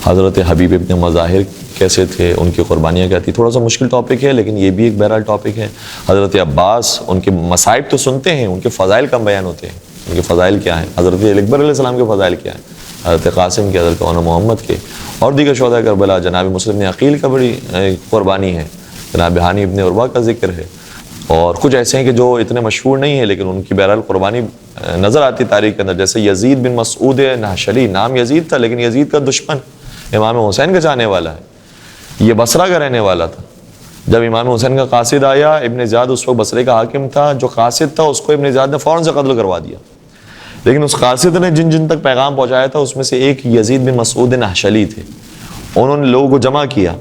حضرت حبیب ابن مظاہر کیسے تھے، ان کی قربانیاں کیا تھی۔ تھوڑا سا مشکل ٹاپک ہے لیکن یہ بھی ایک بہرحال ٹاپک ہے۔ حضرت عباس، ان کے مصائب تو سنتے ہیں، ان کے فضائل کم بیان ہوتے ہیں، ان کے فضائل کیا ہیں۔ حضرت اکبر علیہ السلام کے فضائل کیا ہیں، حضرت قاسم کے، حضرت مولانا محمد کے، اور دیگر شہداء کربلا، جناب مسلم بن عقیل کا بڑی قربانی ہے، جناب ہانی ابن عروہ کا ذکر ہے۔ اور کچھ ایسے ہیں کہ جو اتنے مشہور نہیں ہیں لیکن ان کی بہرحال قربانی نظر آتی تاریخ کے اندر. جیسے یزید بن مسعود نحشلی، نام یزید تھا لیکن یزید کا دشمن امام حسین کا چاہنے والا ہے. یہ بصرہ کا رہنے والا تھا. جب امام حسین کا قاصد آیا، ابن زیاد اس وقت بصرے کا حاکم تھا، جو قاصد تھا اس کو ابن زیاد نے فوراً سے قتل کروا دیا. لیکن اس قاصد نے جن جن تک پیغام پہنچایا تھا اس میں سے ایک یزید بن مسعود نحشلی تھے. انہوں نے لوگوں کو جمع کیا.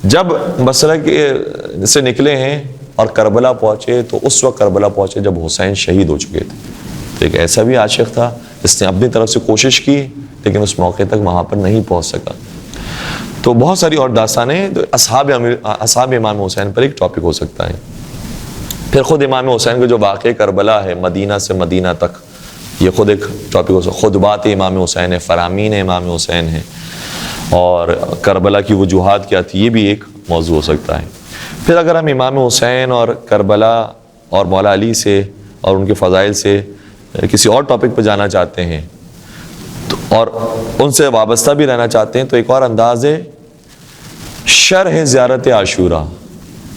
جب بصرہ سے نکلے ہیں اور کربلا پہنچے تو اس وقت کربلا پہنچے جب حسین شہید ہو چکے تھے. تو ایک ایسا بھی عاشق تھا جس نے اپنی طرف سے کوشش کی لیکن اس موقع تک وہاں پر نہیں پہنچ سکا. تو بہت ساری اور داستانیں اصحاب امام حسین پر ایک ٹاپک ہو سکتا ہے. پھر خود امام حسین کا جو واقع کربلا ہے مدینہ سے مدینہ تک، یہ خود ایک ٹاپک ہو سکتا ہے. خطبات امام حسین ہے، فرامین امام حسین ہے، اور کربلا کی وجوہات کیا تھی، یہ بھی ایک موضوع ہو سکتا ہے. پھر اگر ہم امام حسین اور کربلا اور مولا علی سے اور ان کے فضائل سے کسی اور ٹاپک پہ جانا چاہتے ہیں اور ان سے وابستہ بھی رہنا چاہتے ہیں تو ایک اور انداز ہے شرح زیارت عاشورہ،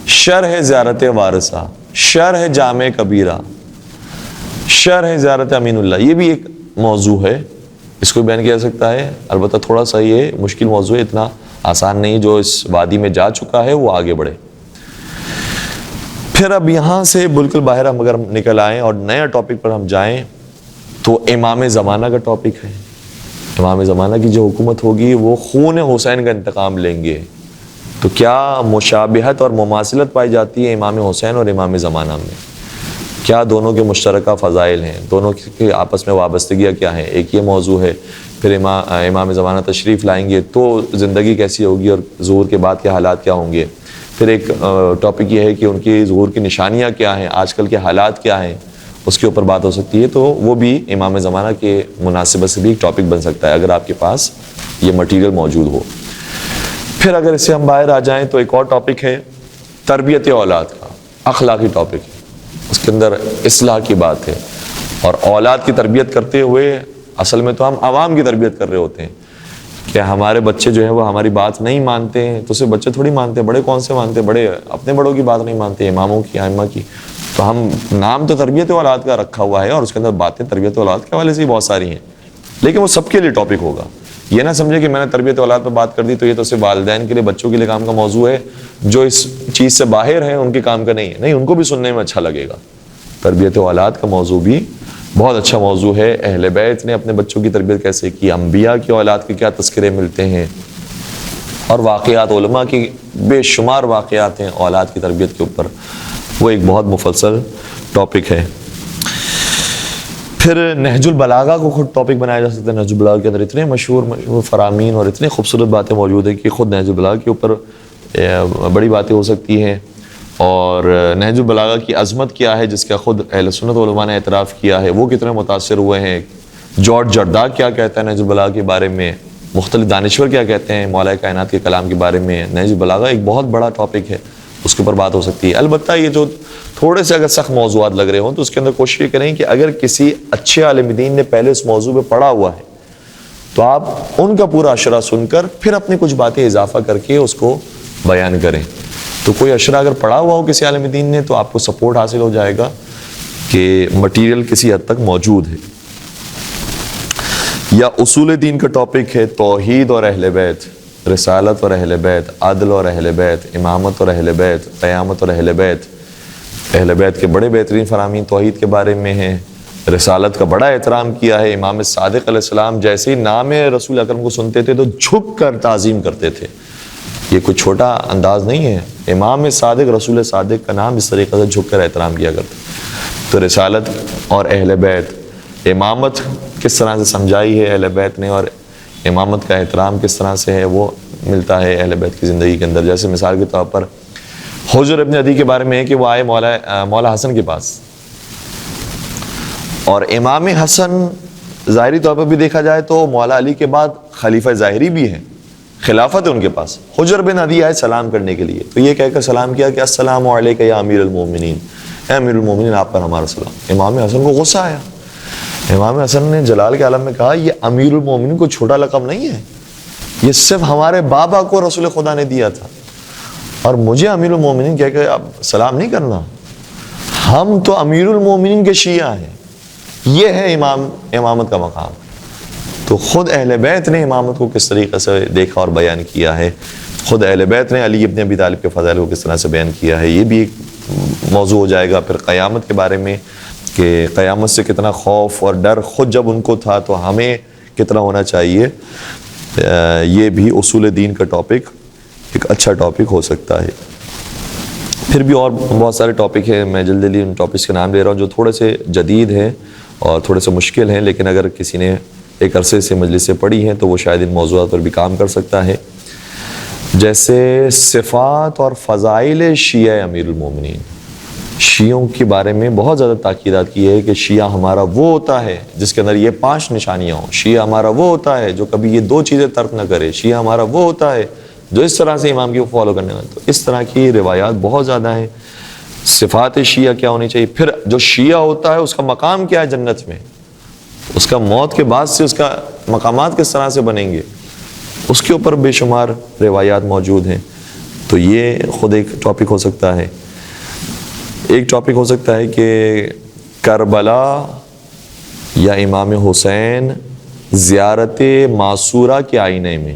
شرح زیارت وارثہ، شرح جامع کبیرہ، شرح زیارت امین اللہ. یہ بھی ایک موضوع ہے، اس کو بیان کیا جا سکتا ہے. البتہ تھوڑا سا یہ مشکل موضوع ہے، اتنا آسان نہیں. جو اس وادی میں جا چکا ہے وہ آگے بڑھے. پھر اب یہاں سے بالکل باہر ہم اگر نکل آئیں اور نیا ٹاپک پر ہم جائیں تو امام زمانہ کا ٹاپک ہے. امام زمانہ کی جو حکومت ہوگی وہ خون حسین کا انتقام لیں گے. تو کیا مشابہت اور مماثلت پائی جاتی ہے امام حسین اور امام زمانہ میں؟ کیا دونوں کے مشترکہ فضائل ہیں؟ دونوں کے آپس میں وابستگیاں کیا ہیں؟ ایک یہ موضوع ہے. پھر امام زمانہ تشریف لائیں گے تو زندگی کیسی ہوگی اور ظہور کے بعد کے حالات کیا ہوں گے. پھر ایک ٹاپک یہ ہے کہ ان کی ظہور کی نشانیاں کیا ہیں، آج کل کے حالات کیا ہیں، اس کے اوپر بات ہو سکتی ہے. تو وہ بھی امام زمانہ کے مناسبت سے بھی ایک ٹاپک بن سکتا ہے اگر آپ کے پاس یہ مٹیریل موجود ہو. پھر اگر اس سے ہم باہر آ جائیں تو ایک اور ٹاپک ہے تربیت اولاد کا، اخلاقی ٹاپک ہے. اس کے اندر اصلاح کی بات ہے اور اولاد کی تربیت کرتے ہوئے اصل میں تو ہم عوام کی تربیت کر رہے ہوتے ہیں کہ ہمارے بچے جو ہیں وہ ہماری بات نہیں مانتے ہیں. تو صرف بچے تھوڑی مانتے ہیں، بڑے کون سے مانتے ہیں؟ بڑے اپنے بڑوں کی بات نہیں مانتے، اماموں کی، ائمہ کی. تو ہم نام تو تربیت اولاد کا رکھا ہوا ہے اور اس کے اندر باتیں تربیت اولاد کے حوالے سے ہی بہت ساری ہیں، لیکن وہ سب کے لیے ٹاپک ہوگا. یہ نہ سمجھے کہ میں نے تربیت اولاد پہ بات کر دی تو یہ تو صرف والدین کے لیے، بچوں کے لیے کام کا موضوع ہے. جو اس چیز سے باہر ہیں ان کے کام کا نہیں ہے. نہیں، ان کو بھی سننے میں اچھا لگے گا. تربیت اولاد کا موضوع بھی بہت اچھا موضوع ہے. اہل بیت نے اپنے بچوں کی تربیت کیسے کی، انبیاء کی اولاد کے کیا تذکرے ملتے ہیں، اور واقعات علماء کی بے شمار واقعات ہیں اولاد کی تربیت کے اوپر. وہ ایک بہت مفصل ٹاپک ہے. پھر نہج البلاغہ کو خود ٹاپک بنایا جا سکتا ہے. نہج البلاغہ کے اندر اتنے مشہور فرامین اور اتنے خوبصورت باتیں موجود ہیں کہ خود نہج البلاغہ کے اوپر بڑی باتیں ہو سکتی ہیں. اور نہج البلاغہ کی عظمت کیا ہے جس کا خود اہل سنت علماء نے اعتراف کیا ہے، وہ کتنے متاثر ہوئے ہیں. جارج جرداء کیا کہتا ہے نہج البلاغہ کے بارے میں، مختلف دانشور کیا کہتے ہیں مولا کائنات کے کلام کے بارے میں. نہج البلاغہ ایک بہت بڑا ٹاپک ہے، اس کے اوپر بات ہو سکتی ہے. البتہ یہ جو تھوڑے سے اگر سخت موضوعات لگ رہے ہوں تو اس کے اندر کوشش یہ کریں کہ اگر کسی اچھے عالم دین نے پہلے اس موضوع پہ پڑھا ہوا ہے تو آپ ان کا پورا اشرہ سن کر پھر اپنی کچھ باتیں اضافہ کر کے اس کو بیان کریں. تو کوئی اشرہ اگر پڑھا ہوا ہو کسی عالم دین نے تو آپ کو سپورٹ حاصل ہو جائے گا کہ مٹیریل کسی حد تک موجود ہے. یا اصول دین کا ٹاپک ہے توحید اور اہل بیت، رسالت اور اہل بیت، عدل اور اہل بیت، امامت اور اہل بیت، قیامت اور اہل بیت. اہل بیت کے بڑے بہترین فرامین توحید کے بارے میں ہیں. رسالت کا بڑا احترام کیا ہے. امام صادق علیہ السلام جیسے ہی نام رسول اکرم کو سنتے تھے تو جھک کر تعظیم کرتے تھے. یہ کوئی چھوٹا انداز نہیں ہے. امام صادق رسول صادق کا نام اس طریقے سے جھک کر احترام کیا کرتے. تو رسالت اور اہل بیت، امامت کس طرح سے سمجھائی ہے اہل بیت نے اور امامت کا احترام کس طرح سے ہے وہ ملتا ہے اہل بیت کی زندگی کے اندر. جیسے مثال کے طور پر حجر ابن عدی کے بارے میں ہے کہ وہ آئے مولا حسن کے پاس، اور امام حسن ظاہری طور پر بھی دیکھا جائے تو مولا علی کے بعد خلیفہ ظاہری بھی ہیں، خلافت ہے ان کے پاس. حجر بن عدی آئے سلام کرنے کے لیے تو یہ کہہ کر سلام کیا کہ السلام علیکم یا امیر المومنین، اے امیر المومنین آپ پر ہمارا سلام. امام حسن کو غصہ آیا. امام حسن نے جلال کے عالم میں کہا یہ امیر المومنین کو چھوٹا لقب نہیں ہے، یہ صرف ہمارے بابا کو رسول خدا نے دیا تھا اور مجھے امیر المومنین کہہ کے اب سلام نہیں کرنا. ہم تو امیر المومنین کے شیعہ ہیں، یہ ہے امامت کا مقام. تو خود اہل بیت نے امامت کو کس طریقے سے دیکھا اور بیان کیا ہے، خود اہل بیت نے علی ابن ابی طالب کے فضائل کو کس طرح سے بیان کیا ہے. یہ بھی ایک موضوع ہو جائے گا. پھر قیامت کے بارے میں کہ قیامت سے کتنا خوف اور ڈر خود جب ان کو تھا تو ہمیں کتنا ہونا چاہیے، یہ بھی اصول دین کا ٹاپک ایک اچھا ٹاپک ہو سکتا ہے. پھر بھی اور بہت سارے ٹاپک ہیں، میں جلدی جلدی ان ٹاپکس کے نام لے رہا ہوں جو تھوڑے سے جدید ہیں اور تھوڑے سے مشکل ہیں، لیکن اگر کسی نے ایک عرصے سے مجلس سے پڑھی ہیں تو وہ شاید ان موضوعات پر بھی کام کر سکتا ہے. جیسے صفات اور فضائل شیعہ امیر المومنین. شیعوں کے بارے میں بہت زیادہ تاکیدات کی ہے کہ شیعہ ہمارا وہ ہوتا ہے جس کے اندر یہ 5 نشانیاں ہوں. شیعہ ہمارا وہ ہوتا ہے جو کبھی یہ 2 چیزیں ترک نہ کرے. شیعہ ہمارا وہ ہوتا ہے جو اس طرح سے امام کی فالو کرنے والا. تو اس طرح کی روایات بہت زیادہ ہیں. صفات شیعہ کیا ہونی چاہیے، پھر جو شیعہ ہوتا ہے اس کا مقام کیا ہے جنت میں، اس کا موت کے بعد سے اس کا مقامات کس طرح سے بنیں گے، اس کے اوپر بے شمار روایات موجود ہیں. تو یہ خود ایک ٹاپک ہو سکتا ہے. ایک ٹاپک ہو سکتا ہے کہ کربلا یا امام حسین زیارت معصورہ کے آئینے میں،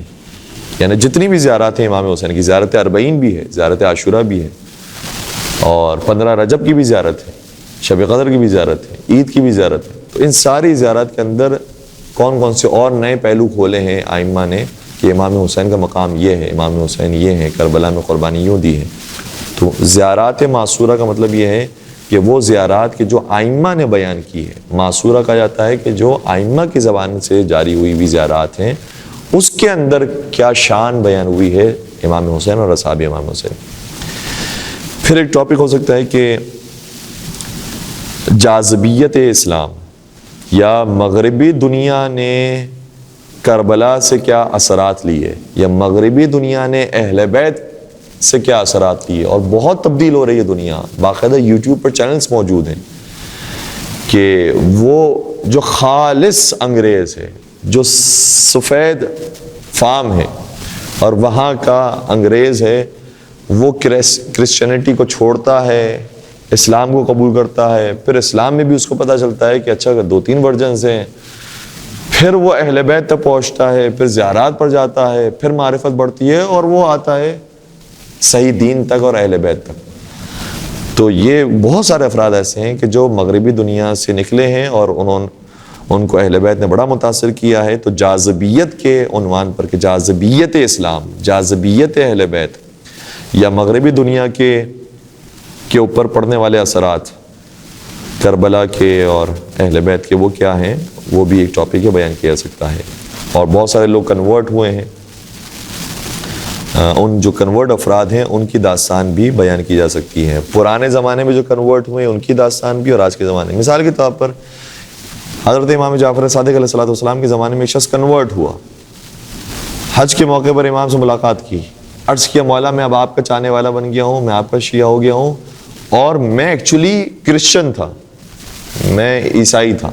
یعنی جتنی بھی زیارات ہیں امام حسین کی، زیارت 40 بھی ہے، زیارت عاشورہ بھی ہے، اور 15 رجب کی بھی زیارت ہے، شب قدر کی بھی زیارت ہے، عید کی بھی زیارت ہے. تو ان ساری زیارات کے اندر کون کون سے اور نئے پہلو کھولے ہیں آئمہ نے کہ امام حسین کا مقام یہ ہے، امام حسین یہ ہے، کربلا میں قربانی یوں دی ہے. تو زیارات معصورہ کا مطلب یہ ہے کہ وہ زیارات کے جو آئمہ نے بیان کی ہے. معصورہ کہا جاتا ہے کہ جو آئمہ کی زبان سے جاری ہوئی ہوئی زیارات ہیں اس کے اندر کیا شان بیان ہوئی ہے امام حسین اور اصحاب امام حسین. پھر ایک ٹاپک ہو سکتا ہے کہ جاذبیت اسلام یا مغربی دنیا نے کربلا سے کیا اثرات لیے، یا مغربی دنیا نے اہل بیت سے کیا اثرات لیے. اور بہت تبدیل ہو رہی ہے دنیا. باقاعدہ یوٹیوب پر چینلز موجود ہیں کہ وہ جو خالص انگریز ہے، جو سفید فام ہے اور وہاں کا انگریز ہے، وہ کرسچینٹی کو چھوڑتا ہے، اسلام کو قبول کرتا ہے. پھر اسلام میں بھی اس کو پتہ چلتا ہے کہ اچھا 2-3 ورژنز ہیں. پھر وہ اہل بیت تک پہنچتا ہے، پھر زیارات پر جاتا ہے، پھر معرفت بڑھتی ہے اور وہ آتا ہے صحیح دین تک اور اہل بیت تک. تو یہ بہت سارے افراد ایسے ہیں کہ جو مغربی دنیا سے نکلے ہیں اور ان کو اہل بیت نے بڑا متاثر کیا ہے. تو جاذبیت کے عنوان پر کہ جاذبیت اسلام، جاذبیت اہل بیت یا مغربی دنیا کے اوپر پڑنے والے اثرات کربلا کے اور اہل بیت کے وہ کیا ہیں، وہ بھی ایک ٹاپک ہے، بیان کیا جا سکتا ہے. اور بہت سارے لوگ کنورٹ ہوئے ہیں، ان جو کنورٹ افراد ہیں ان کی داستان بھی بیان کی جا سکتی ہے. پرانے زمانے میں جو کنورٹ ہوئے ان کی داستان بھی، اور آج کے زمانے میں. مثال کے طور پر حضرت امام جعفر صادق علیہ السلام کے زمانے میں ایک شخص کنورٹ ہوا، حج کے موقع پر امام سے ملاقات کی، عرض کیا مولا میں اب آپ کا چاہنے والا بن گیا ہوں، میں آپ کا شیعہ ہو گیا ہوں، اور میں ایکچولی کرسچن تھا، میں عیسائی تھا،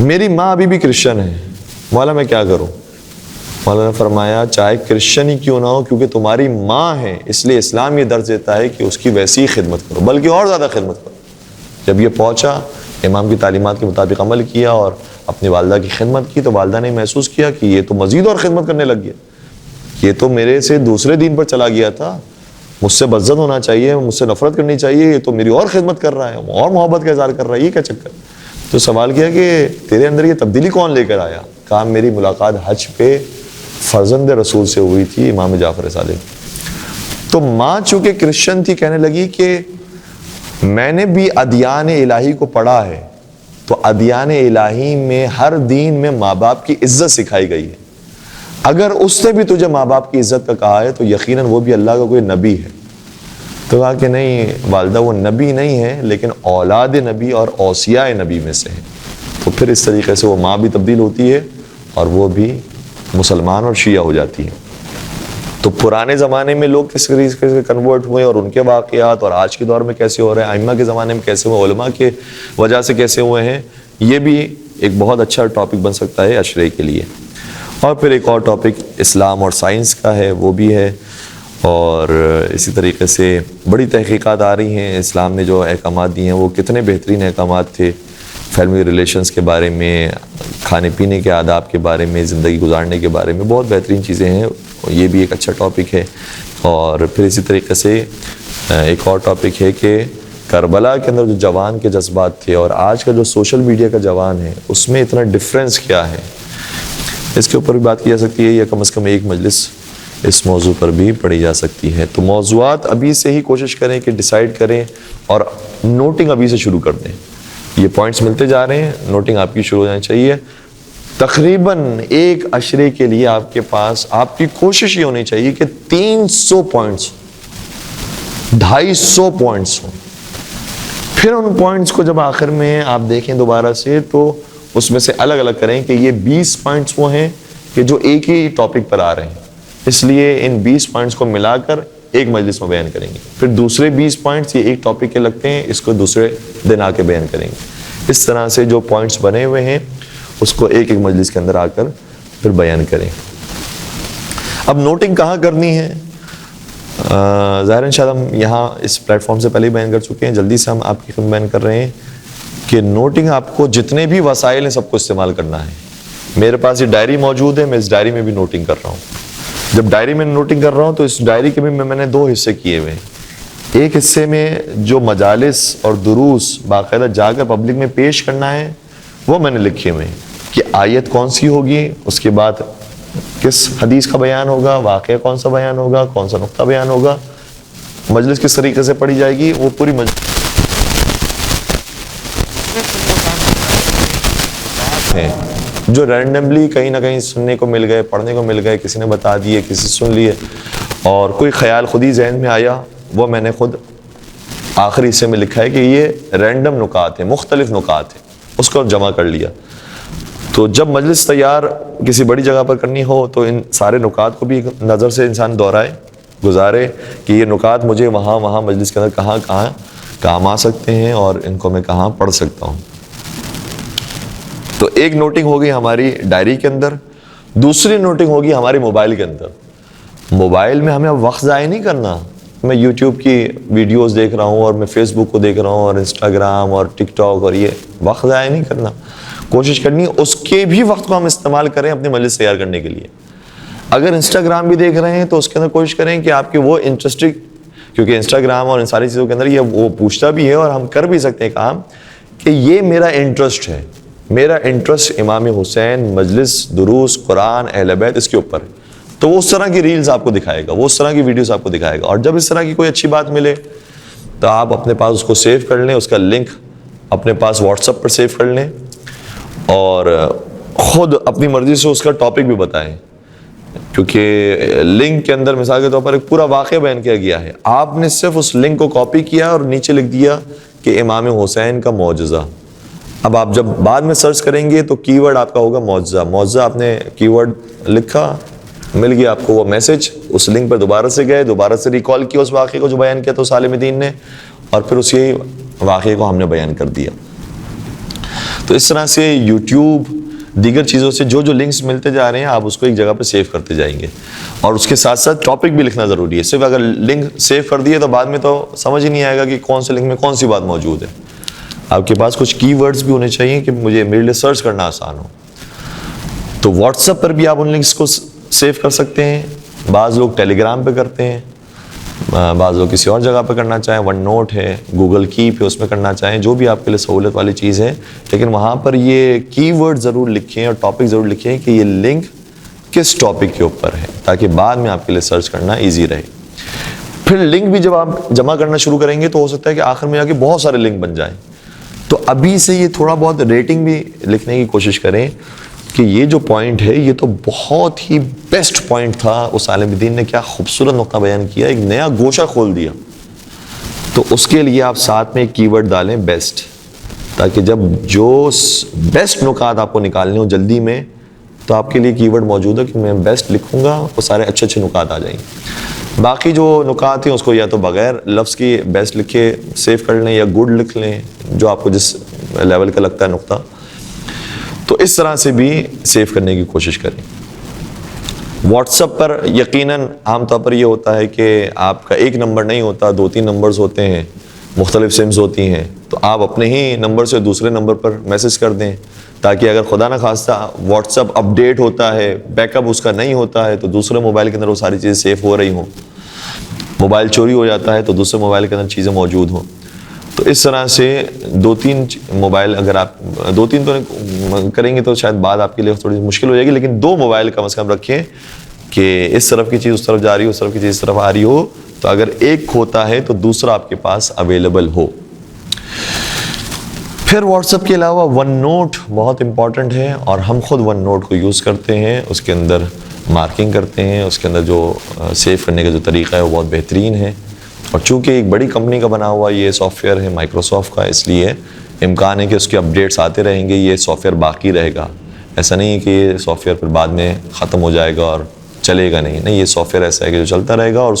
میری ماں ابھی بھی کرسچن ہے، مولا میں کیا کروں؟ مولا نے فرمایا چاہے کرسچن ہی کیوں نہ ہو، کیونکہ تمہاری ماں ہے اس لیے اسلام یہ درج دیتا ہے کہ اس کی ویسی خدمت کرو، بلکہ اور زیادہ خدمت کرو. جب یہ پہنچا، امام کی تعلیمات کے مطابق عمل کیا اور اپنی والدہ کی خدمت کی، تو والدہ نے محسوس کیا کہ یہ تو مزید اور خدمت کرنے لگ گیا، یہ تو میرے سے دوسرے دین پر چلا گیا تھا، مجھ سے بزد ہونا چاہیے، مجھ سے نفرت کرنی چاہیے، یہ تو میری اور خدمت کر رہا ہے اور محبت کا اظہار کر رہا ہے، یہ کیا چکر؟ تو سوال کیا کہ تیرے اندر یہ تبدیلی کون لے کر آیا؟ کہا میری ملاقات حج پہ فرزند رسول سے ہوئی تھی، امام جعفر صادق. تو ماں چونکہ کرسچن تھی، کہنے لگی کہ میں نے بھی ادیان الہی کو پڑھا ہے، تو ادیان الہی میں ہر دین میں ماں باپ کی عزت سکھائی گئی ہے، اگر اس نے بھی تجھے ماں باپ کی عزت کا کہا ہے تو یقیناً وہ بھی اللہ کا کوئی نبی ہے. تو کہا کہ نہیں والدہ، وہ نبی نہیں ہے لیکن اولاد نبی اور اوصیاء نبی میں سے ہے. تو پھر اس طریقے سے وہ ماں بھی تبدیل ہوتی ہے اور وہ بھی مسلمان اور شیعہ ہو جاتی ہے. تو پرانے زمانے میں لوگ کس طریقے سے کنورٹ ہوئے اور ان کے واقعات، اور آج کے دور میں کیسے ہو رہے ہیں، ائمہ کے زمانے میں کیسے ہوئے، علماء کے وجہ سے کیسے ہوئے ہیں، یہ بھی ایک بہت اچھا ٹاپک بن سکتا ہے عشرے کے لیے. اور پھر ایک اور ٹاپک اسلام اور سائنس کا ہے، وہ بھی ہے. اور اسی طریقے سے بڑی تحقیقات آ رہی ہیں، اسلام نے جو احکامات دیے ہیں وہ کتنے بہترین احکامات تھے، فیملی ریلیشنز کے بارے میں، کھانے پینے کے آداب کے بارے میں، زندگی گزارنے کے بارے میں بہت بہترین چیزیں ہیں، یہ بھی ایک اچھا ٹاپک ہے۔ اور پھر اسی طریقے سے ایک اور ٹاپک ہے کہ کربلا کے اندر جو جوان کے جذبات تھے اور آج کا جو سوشل میڈیا کا جوان ہے اس میں اتنا ڈفرینس کیا ہے، اس کے اوپر بھی بات کی جا سکتی ہے، یا کم از کم ایک مجلس اس موضوع پر بھی پڑھی جا سکتی ہے۔ تو موضوعات ابھی سے ہی کوشش کریں کہ ڈیسائیڈ کریں اور نوٹنگ ابھی سے شروع کر دیں۔ یہ پوائنٹس ملتے جا رہے ہیں، نوٹنگ آپ کی شروع ہو جانی چاہیے۔ تقریباً ایک عشرے کے لیے آپ کے پاس آپ کی کوشش یہ ہونی چاہیے کہ 300 پوائنٹس 250 پوائنٹس ہوں۔ پھر ان پوائنٹس کو جب آخر میں آپ دیکھیں دوبارہ سے تو اس میں سے الگ الگ کریں کہ یہ 20 پوائنٹس وہ ہیں کہ جو ایک ہی ٹاپک پر آ رہے ہیں، اس لیے ان 20 پوائنٹس کو ملا کر ایک مجلس میں بیان کریں گے۔ پھر دوسرے 20 پوائنٹس یہ ایک ٹاپک کے لگتے ہیں، اس کو دوسرے دن آ کے بیان کریں گے۔ اس طرح سے جو پوائنٹس بنے ہوئے ہیں اس کو ایک ایک مجلس کے اندر آ کر پھر بیان کریں۔ اب نوٹنگ کہاں کرنی ہے؟ ظاہر شاید ہم یہاں اس پلیٹ فارم سے پہلے ہی بیان کر چکے ہیں، جلدی سے ہم آپ کی خدمت بیان کر رہے ہیں کہ نوٹنگ آپ کو جتنے بھی وسائل ہیں سب کو استعمال کرنا ہے۔ میرے پاس یہ ڈائری موجود ہے، میں اس ڈائری میں بھی نوٹنگ کر رہا ہوں۔ جب ڈائری میں نوٹنگ کر رہا ہوں تو اس ڈائری کے بھی میں نے 2 حصے کیے ہوئے ہیں۔ ایک حصے میں جو مجالس اور دروس باقاعدہ جا کر پبلک میں پیش کرنا ہے وہ میں نے لکھے ہوئے ہیں کہ آیت کون سی ہوگی، اس کے بعد کس حدیث کا بیان ہوگا، واقعہ کون سا بیان ہوگا، کون سا نقطہ بیان ہوگا، مجلس کس طریقے سے پڑھی جائے گی، وہ پوری ہے جو رینڈملی کہیں نہ کہیں سننے کو مل گئے، پڑھنے کو مل گئے، کسی نے بتا دیے، کسی سن لیے، اور کوئی خیال خود ہی ذہن میں آیا، وہ میں نے خود آخری حصے میں لکھا ہے کہ یہ رینڈم نکات ہیں، مختلف نکات ہیں، اس کو جمع کر لیا۔ تو جب مجلس تیار کسی بڑی جگہ پر کرنی ہو تو ان سارے نکات کو بھی نظر سے انسان دہرائے، گزارے کہ یہ نکات مجھے وہاں مجلس کے اندر کہاں کام آ سکتے ہیں اور ان کو میں کہاں پڑھ سکتا ہوں۔ تو ایک نوٹنگ ہوگی ہماری ڈائری کے اندر، دوسری نوٹنگ ہوگی ہمارے موبائل کے اندر۔ موبائل میں ہمیں وقت ضائع نہیں کرنا، میں یوٹیوب کی ویڈیوز دیکھ رہا ہوں اور میں فیس بک کو دیکھ رہا ہوں اور انسٹاگرام اور ٹک ٹاک، اور یہ وقت ضائع نہیں کرنا، کوشش کرنی ہے اس کے بھی وقت کو ہم استعمال کریں اپنے مجلس تیار کرنے کے لیے۔ اگر انسٹاگرام بھی دیکھ رہے ہیں تو اس کے اندر کوشش کریں کہ آپ کے وہ انٹرسٹنگ، کیونکہ انسٹاگرام اور ان ساری چیزوں کے اندر یہ وہ پوچھتا بھی ہے اور ہم کر بھی سکتے ہیں کام کہ یہ میرا انٹرسٹ ہے، میرا انٹرسٹ امام حسین، مجلس، دروس، قرآن، اہل بیت، اس کے اوپر ہے، تو وہ اس طرح کی ریلز آپ کو دکھائے گا، وہ اس طرح کی ویڈیوز آپ کو دکھائے گا۔ اور جب اس طرح کی کوئی اچھی بات ملے تو آپ اپنے پاس اس کو سیو کر لیں، اس کا لنک اپنے پاس واٹس ایپ پر سیو کر لیں اور خود اپنی مرضی سے اس کا ٹاپک بھی بتائیں، کیونکہ لنک کے اندر مثال کے طور پر ایک پورا واقعہ بیان کیا گیا ہے، آپ نے صرف اس لنک کو کاپی کیا اور نیچے لکھ دیا کہ امام حسین کا معجزہ۔ اب آپ جب بعد میں سرچ کریں گے تو کی ورڈ آپ کا ہوگا معجزہ، معجزہ آپ نے کی ورڈ لکھا، مل گیا آپ کو وہ میسج، اس لنک پر دوبارہ سے گئے، دوبارہ سے ریکال کیا اس واقعے کو جو بیان کیا تو عالم دین نے، اور پھر اسی واقعے کو ہم نے بیان کر دیا۔ تو اس طرح سے یوٹیوب، دیگر چیزوں سے جو لنکس ملتے جا رہے ہیں آپ اس کو ایک جگہ پہ سیو کرتے جائیں گے، اور اس کے ساتھ ساتھ ٹاپک بھی لکھنا ضروری ہے۔ صرف اگر لنک سیو کر دیے تو بعد میں تو سمجھ ہی نہیں آئے گا کہ کون سے لنک میں کون سی بات موجود ہے۔ آپ کے پاس کچھ کی ورڈز بھی ہونے چاہیے کہ میرے لیے سرچ کرنا آسان ہو۔ تو واٹس ایپ پر بھی آپ ان لنکس کو سیو کر سکتے ہیں، بعض لوگ ٹیلی گرام پہ کرتے ہیں، بعض لوگ کسی اور جگہ پہ کرنا چاہیں، ون نوٹ ہے، گوگل کیپ ہے، اس میں کرنا چاہیں، جو بھی آپ کے لیے سہولت والی چیز ہے، لیکن وہاں پر یہ کی ورڈ ضرور لکھیں اور ٹاپک ضرور لکھیں کہ یہ لنک کس ٹاپک کے اوپر ہے، تاکہ بعد میں آپ کے لیے سرچ کرنا ایزی رہے۔ پھر لنک بھی جب آپ جمع کرنا شروع کریں گے تو ہو سکتا ہے کہ آخر میں جا کے بہت سارے لنک بن جائیں، تو ابھی سے یہ تھوڑا بہت ریٹنگ بھی لکھنے کی کوشش کریں کہ یہ جو پوائنٹ ہے یہ تو بہت ہی بیسٹ پوائنٹ تھا، اس عالم دین نے کیا خوبصورت نقطہ بیان کیا، ایک نیا گوشہ کھول دیا۔ تو اس کے لیے آپ ساتھ میں ایک کی ورڈ ڈالیں بیسٹ، تاکہ جب جو بیسٹ نکات آپ کو نکالنے ہو جلدی میں تو آپ کے لیے کی ورڈ موجود ہے کہ میں بیسٹ لکھوں گا، وہ سارے اچھے اچھے نکات آ جائیں گے۔ باقی جو نکات ہیں اس کو یا تو بغیر لفظ کی بیسٹ لکھے سیو کر لیں یا گڈ لکھ لیں، جو آپ کو جس لیول کا لگتا ہے نقطہ، تو اس طرح سے بھی سیو کرنے کی کوشش کریں۔ واٹس ایپ پر یقیناً عام طور پر یہ ہوتا ہے کہ آپ کا ایک نمبر نہیں ہوتا، 2-3 نمبرز ہوتے ہیں، مختلف سمز ہوتی ہیں، تو آپ اپنے ہی نمبر سے دوسرے نمبر پر میسج کر دیں، تاکہ اگر خدا نہ خواستہ واٹس ایپ اپڈیٹ ہوتا ہے، بیک اپ اس کا نہیں ہوتا ہے، تو دوسرے موبائل کے اندر وہ ساری چیزیں سیف ہو رہی ہوں، موبائل چوری ہو جاتا ہے تو دوسرے موبائل کے اندر چیزیں موجود ہوں. تو اس طرح سے 2-3 موبائل، اگر آپ 2-3 تو کریں گے تو شاید بات آپ کے لیے تھوڑی مشکل ہو جائے گی، لیکن 2 موبائل کم از کم رکھیں کہ اس طرف کی چیز اس طرف جا رہی ہو، اس طرف کی چیز اس طرف آ رہی ہو، تو اگر ایک کھوتا ہے تو دوسرا آپ کے پاس اویلیبل ہو. پھر واٹس ایپ کے علاوہ ون نوٹ بہت امپورٹنٹ ہے، اور ہم خود ون نوٹ کو یوز کرتے ہیں، اس کے اندر مارکنگ کرتے ہیں، اس کے اندر جو سیو کرنے کا جو طریقہ ہے وہ بہت بہترین ہے. اور چونکہ ایک بڑی کمپنی کا بنا ہوا یہ سافٹ ویئر ہے مائکروسافٹ کا، اس لیے امکان ہے کہ اس کے اپڈیٹس آتے رہیں گے، یہ سافٹ ویئر باقی رہے گا. ایسا نہیں ہے کہ یہ سافٹ ویئر پھر بعد میں ختم ہو جائے گا اور چلے گا نہیں، یہ سافٹ ویئر ایسا ہے کہ جو چلتا رہے گا، اور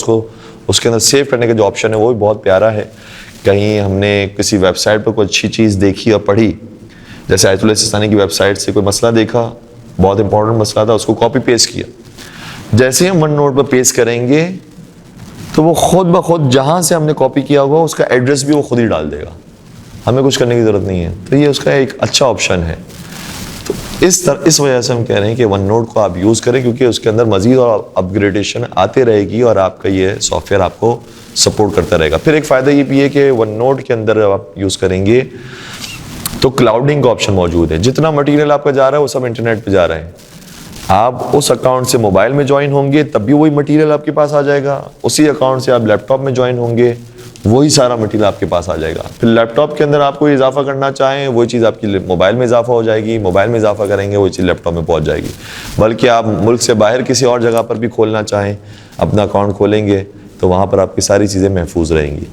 اس کے اندر سیو کرنے کا جو آپشن ہے وہ بھی بہت پیارا ہے. کہیں ہم نے کسی ویب سائٹ پر کوئی اچھی چیز دیکھی اور پڑھی، جیسے آیت اللہ سستانی کی ویب سائٹ سے کوئی مسئلہ دیکھا، بہت امپورٹنٹ مسئلہ تھا، اس کو کاپی پیسٹ کیا، جیسے ہم ون نوٹ پر پیسٹ کریں گے تو وہ خود بخود جہاں سے ہم نے کاپی کیا ہوا اس کا ایڈریس بھی وہ خود ہی ڈال دے گا، ہمیں کچھ کرنے کی ضرورت نہیں ہے. تو یہ اس کا ایک اچھا آپشن ہے. تو اس وجہ سے ہم کہہ رہے ہیں کہ ون نوٹ کو آپ یوز کریں، کیونکہ اس کے اندر مزید اور اپ گریڈیشن آتے رہے گی اور آپ کا یہ سافٹ ویئر آپ کو سپورٹ کرتا رہے گا. پھر ایک فائدہ یہ بھی ہے کہ ون نوٹ کے اندر آپ یوز کریں گے تو کلاؤڈنگ کا آپشن موجود ہے. جتنا مٹیریل آپ کا جا رہا ہے وہ سب انٹرنیٹ پہ جا رہا ہے. آپ اس اکاؤنٹ سے موبائل میں جوائن ہوں گے تب بھی وہی مٹیریل آپ کے پاس آ جائے گا، اسی اکاؤنٹ سے آپ لیپ ٹاپ میں جوائن ہوں گے وہی سارا مٹیریل آپ کے پاس آ جائے گا. پھر لیپ ٹاپ کے اندر آپ کو اضافہ کرنا چاہیں وہی چیز آپ کی موبائل میں اضافہ ہو جائے گی، موبائل میں اضافہ کریں گے وہی چیز لیپ ٹاپ میں پہنچ جائے گی. بلکہ آپ ملک سے باہر کسی اور جگہ پر بھی کھولنا چاہیں، اپنا اکاؤنٹ کھولیں گے تو وہاں پر آپ کی ساری چیزیں محفوظ رہیں گی.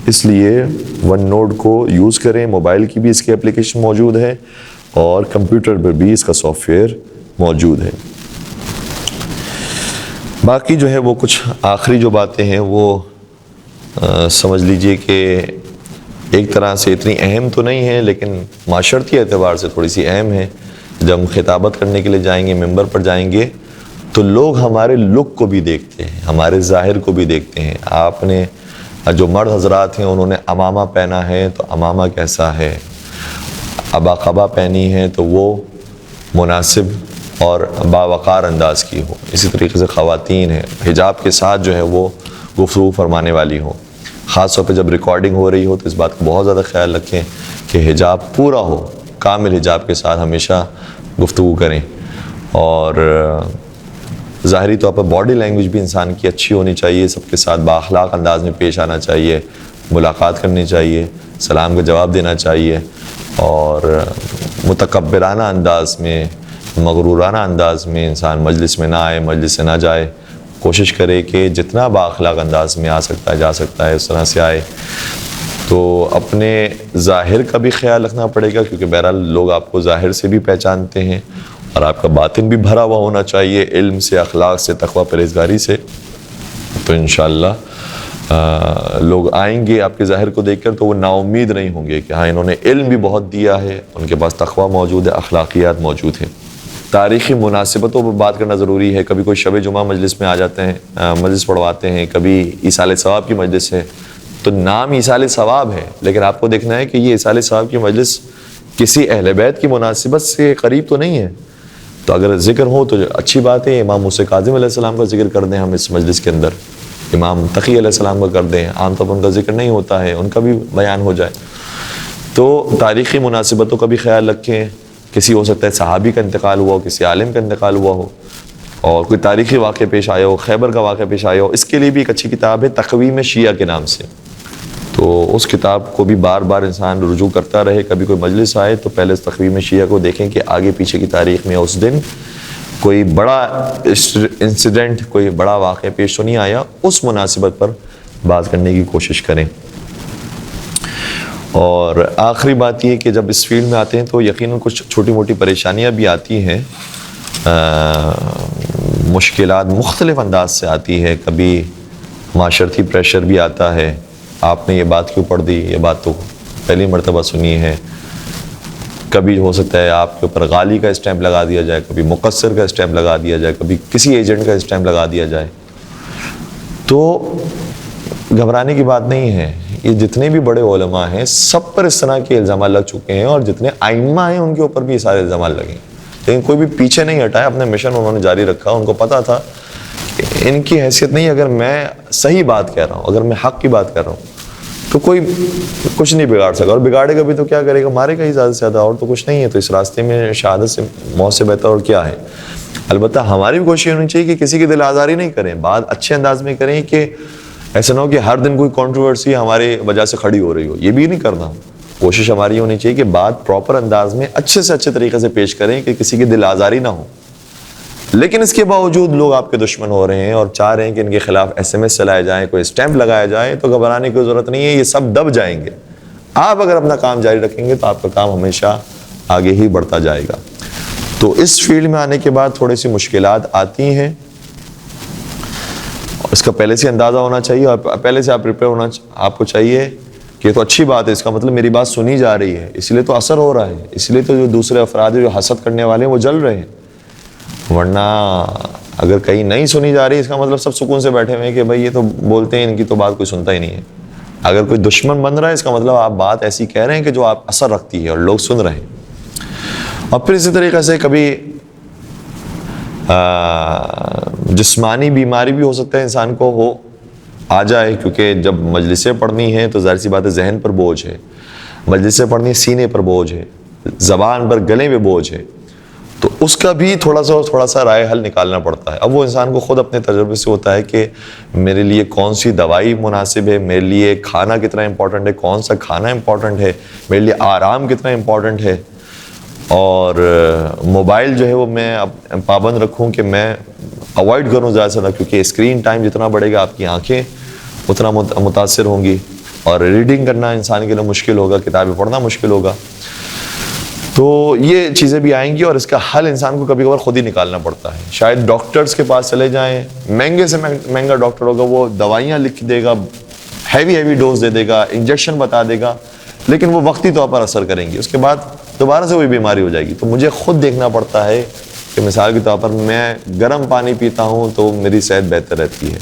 اس لیے ون نوٹ کو یوز کریں. موبائل کی بھی اس کی اپلیکیشن موجود ہے اور کمپیوٹر پر بھی اس کا سافٹ ویئر موجود ہے. باقی جو ہے وہ کچھ آخری جو باتیں ہیں وہ سمجھ لیجئے کہ ایک طرح سے اتنی اہم تو نہیں ہے لیکن معاشرتی اعتبار سے تھوڑی سی اہم ہے. جب ہم خطابت کرنے کے لیے جائیں گے، ممبر پر جائیں گے، تو لوگ ہمارے لک کو بھی دیکھتے ہیں، ہمارے ظاہر کو بھی دیکھتے ہیں. آپ نے جو مرد حضرات ہیں انہوں نے عمامہ پہنا ہے تو عمامہ کیسا ہے، ابا قبا پہنی ہے تو وہ مناسب اور باوقار انداز کی ہو. اسی طریقے سے خواتین ہیں، حجاب کے ساتھ جو ہے وہ گفتگو فرمانے والی ہوں. خاص طور پہ جب ریکارڈنگ ہو رہی ہو تو اس بات کا بہت زیادہ خیال رکھیں کہ حجاب پورا ہو، کامل حجاب کے ساتھ ہمیشہ گفتگو کریں. اور ظاہری طور پر باڈی لینگویج بھی انسان کی اچھی ہونی چاہیے، سب کے ساتھ بااخلاق انداز میں پیش آنا چاہیے، ملاقات کرنی چاہیے، سلام کا جواب دینا چاہیے، اور متکبرانہ انداز میں، مغرورانہ انداز میں انسان مجلس میں نہ آئے، مجلس سے نہ جائے. کوشش کرے کہ جتنا بااخلاق انداز میں آ سکتا ہے جا سکتا ہے اس طرح سے آئے. تو اپنے ظاہر کا بھی خیال رکھنا پڑے گا، کیونکہ بہرحال لوگ آپ کو ظاہر سے بھی پہچانتے ہیں، اور آپ کا باطن بھی بھرا ہوا ہونا چاہیے علم سے، اخلاق سے، تقوی پرہیزگاری سے. تو انشاءاللہ لوگ آئیں گے آپ کے ظاہر کو دیکھ کر تو وہ نا امید نہیں ہوں گے کہ ہاں انہوں نے علم بھی بہت دیا ہے، ان کے پاس تقوی موجود ہے، اخلاقیات موجود ہیں. تاریخی مناسبتوں پر بات کرنا ضروری ہے. کبھی کوئی شب جمعہ مجلس میں آ جاتے ہیں، مجلس پڑھواتے ہیں، کبھی ایصال ثواب کی مجلس ہے تو نام ایصال ثواب ہے، لیکن آپ کو دیکھنا ہے کہ یہ ایصال ثواب کی مجلس کسی اہل بیت کی مناسبت سے قریب تو نہیں ہے. تو اگر ذکر ہو تو اچھی بات ہے. امام موسیٰ کاظم علیہ السلام کا ذکر کر دیں ہم اس مجلس کے اندر، امام تقی علیہ السلام کا کر دیں. عام طور پر ان کا ذکر نہیں ہوتا ہے، ان کا بھی بیان ہو جائے. تو تاریخی مناسبتوں کا بھی خیال رکھیں. کسی ہو سکتا ہے صحابی کا انتقال ہوا ہو، کسی عالم کا انتقال ہوا ہو، اور کوئی تاریخی واقعہ پیش آیا ہو، خیبر کا واقعہ پیش آیا ہو. اس کے لیے بھی ایک اچھی کتاب ہے تقویم شیعہ کے نام سے. تو اس کتاب کو بھی بار بار انسان رجوع کرتا رہے. کبھی کوئی مجلس آئے تو پہلے اس تقویم شیعہ کو دیکھیں کہ آگے پیچھے کی تاریخ میں اس دن کوئی بڑا انسیڈنٹ، کوئی بڑا واقعہ پیش تو نہیں آیا. اس مناسبت پر بات کرنے کی کوشش کریں. اور آخری بات یہ کہ جب اس فیلڈ میں آتے ہیں تو یقیناً کچھ چھوٹی موٹی پریشانیاں بھی آتی ہیں، مشکلات مختلف انداز سے آتی ہے. کبھی معاشرتی پریشر بھی آتا ہے، آپ نے یہ بات کیوں پڑھ دی، یہ بات تو پہلی مرتبہ سنی ہے. کبھی ہو سکتا ہے آپ کے اوپر غالی کا اسٹیمپ لگا دیا جائے، کبھی مقصر کا اسٹیمپ لگا دیا جائے، کبھی کسی ایجنٹ کا اسٹیمپ لگا دیا جائے. تو گھبرانے کی بات نہیں ہے. یہ جتنے بھی بڑے علماء ہیں سب پر اس طرح کے الزامات لگ چکے ہیں، اور جتنے ائمہ ہیں ان کے اوپر بھی یہ سارے الزامات لگے ہیں، لیکن کوئی بھی پیچھے نہیں ہٹا ہے. اپنا مشن انہوں نے جاری رکھا. ان کو پتا تھا کہ ان کی حیثیت نہیں، اگر میں صحیح بات کہہ رہا ہوں، اگر میں حق کی بات کر رہا ہوں تو کوئی کچھ نہیں بگاڑ سکا، اور بگاڑے گا بھی تو کیا کرے گا، مارے گا ہی زیادہ سے زیادہ، اور تو کچھ نہیں ہے. تو اس راستے میں شہادت سے، موت سے بہتر اور کیا ہے. البتہ ہماری بھی کوشش ہونی چاہیے کہ کسی کی دل آزاری نہیں کریں، بات اچھے انداز میں کریں، کہ ایسا نہ ہو کہ ہر دن کوئی کنٹروورسی ہمارے وجہ سے کھڑی ہو رہی ہو. یہ بھی نہیں کرنا. کوشش ہماری ہونی چاہیے کہ بات پراپر انداز میں اچھے سے اچھے طریقے سے پیش کریں کہ کسی کی دل آزاری نہ ہو. لیکن اس کے باوجود لوگ آپ کے دشمن ہو رہے ہیں اور چاہ رہے ہیں کہ ان کے خلاف SMS چلائے جائیں، کوئی اسٹیمپ لگایا جائے، تو گھبرانے کی ضرورت نہیں ہے. یہ سب دب جائیں گے. آپ اگر اپنا کام جاری رکھیں گے تو آپ کا کام ہمیشہ آگے ہی بڑھتا جائے گا. تو اس فیلڈ میں آنے کے بعد تھوڑی سی مشکلات آتی ہیں. اس کا پہلے سے اندازہ ہونا چاہیے، اور پہلے سے آپ پریپیئر ہونا آپ کو چاہیے کہ یہ تو اچھی بات ہے، اس کا مطلب میری بات سنی جا رہی ہے، اس لیے تو اثر ہو رہا ہے، اس لیے تو جو دوسرے افراد ہیں جو حسد کرنے والے ہیں وہ جل رہے ہیں. ورنہ اگر کہیں نہیں سنی جا رہی، اس کا مطلب سب سکون سے بیٹھے ہوئے ہیں کہ بھائی یہ تو بولتے ہیں، ان کی تو بات کوئی سنتا ہی نہیں ہے. اگر کوئی دشمن بن رہا ہے، اس کا مطلب آپ بات ایسی کہہ رہے ہیں کہ جو آپ اثر رکھتی ہے اور لوگ سن رہے ہیں. اور پھر اسی طریقے سے کبھی جسمانی بیماری بھی ہو سکتا ہے انسان کو آ جائے، کیونکہ جب مجلسیں پڑھنی ہیں تو ظاہر سی بات ہے ذہن پر بوجھ ہے، مجلسیں پڑھنی سینے پر بوجھ ہے، زبان پر، گلے پہ بوجھ ہے. تو اس کا بھی تھوڑا سا رائے حل نکالنا پڑتا ہے. اب وہ انسان کو خود اپنے تجربے سے ہوتا ہے کہ میرے لیے کون سی دوائی مناسب ہے، میرے لیے کھانا کتنا امپورٹنٹ ہے، کون سا کھانا امپورٹنٹ ہے، میرے لیے آرام کتنا امپورٹنٹ ہے. اور موبائل جو ہے وہ میں پابند رکھوں کہ میں اوائڈ کروں زیادہ سے زیادہ، کیونکہ اسکرین ٹائم جتنا بڑھے گا آپ کی آنکھیں اتنا متاثر ہوں گی، اور ریڈنگ کرنا انسان کے لیے مشکل ہوگا، کتابیں پڑھنا مشکل ہوگا. تو یہ چیزیں بھی آئیں گی، اور اس کا حل انسان کو کبھی کبھار خود ہی نکالنا پڑتا ہے. شاید ڈاکٹرز کے پاس چلے جائیں، مہنگے سے مہنگا ڈاکٹر ہوگا، وہ دوائیاں لکھ دے گا، ہیوی ڈوز دے دے گا، انجیکشن بتا دے گا، لیکن وہ وقتی طور پر اثر کریں گی، اس کے بعد دوبارہ سے وہی بیماری ہو جائے گی. تو مجھے خود دیکھنا پڑتا ہے کہ مثال کے طور پر میں گرم پانی پیتا ہوں تو میری صحت بہتر رہتی ہے.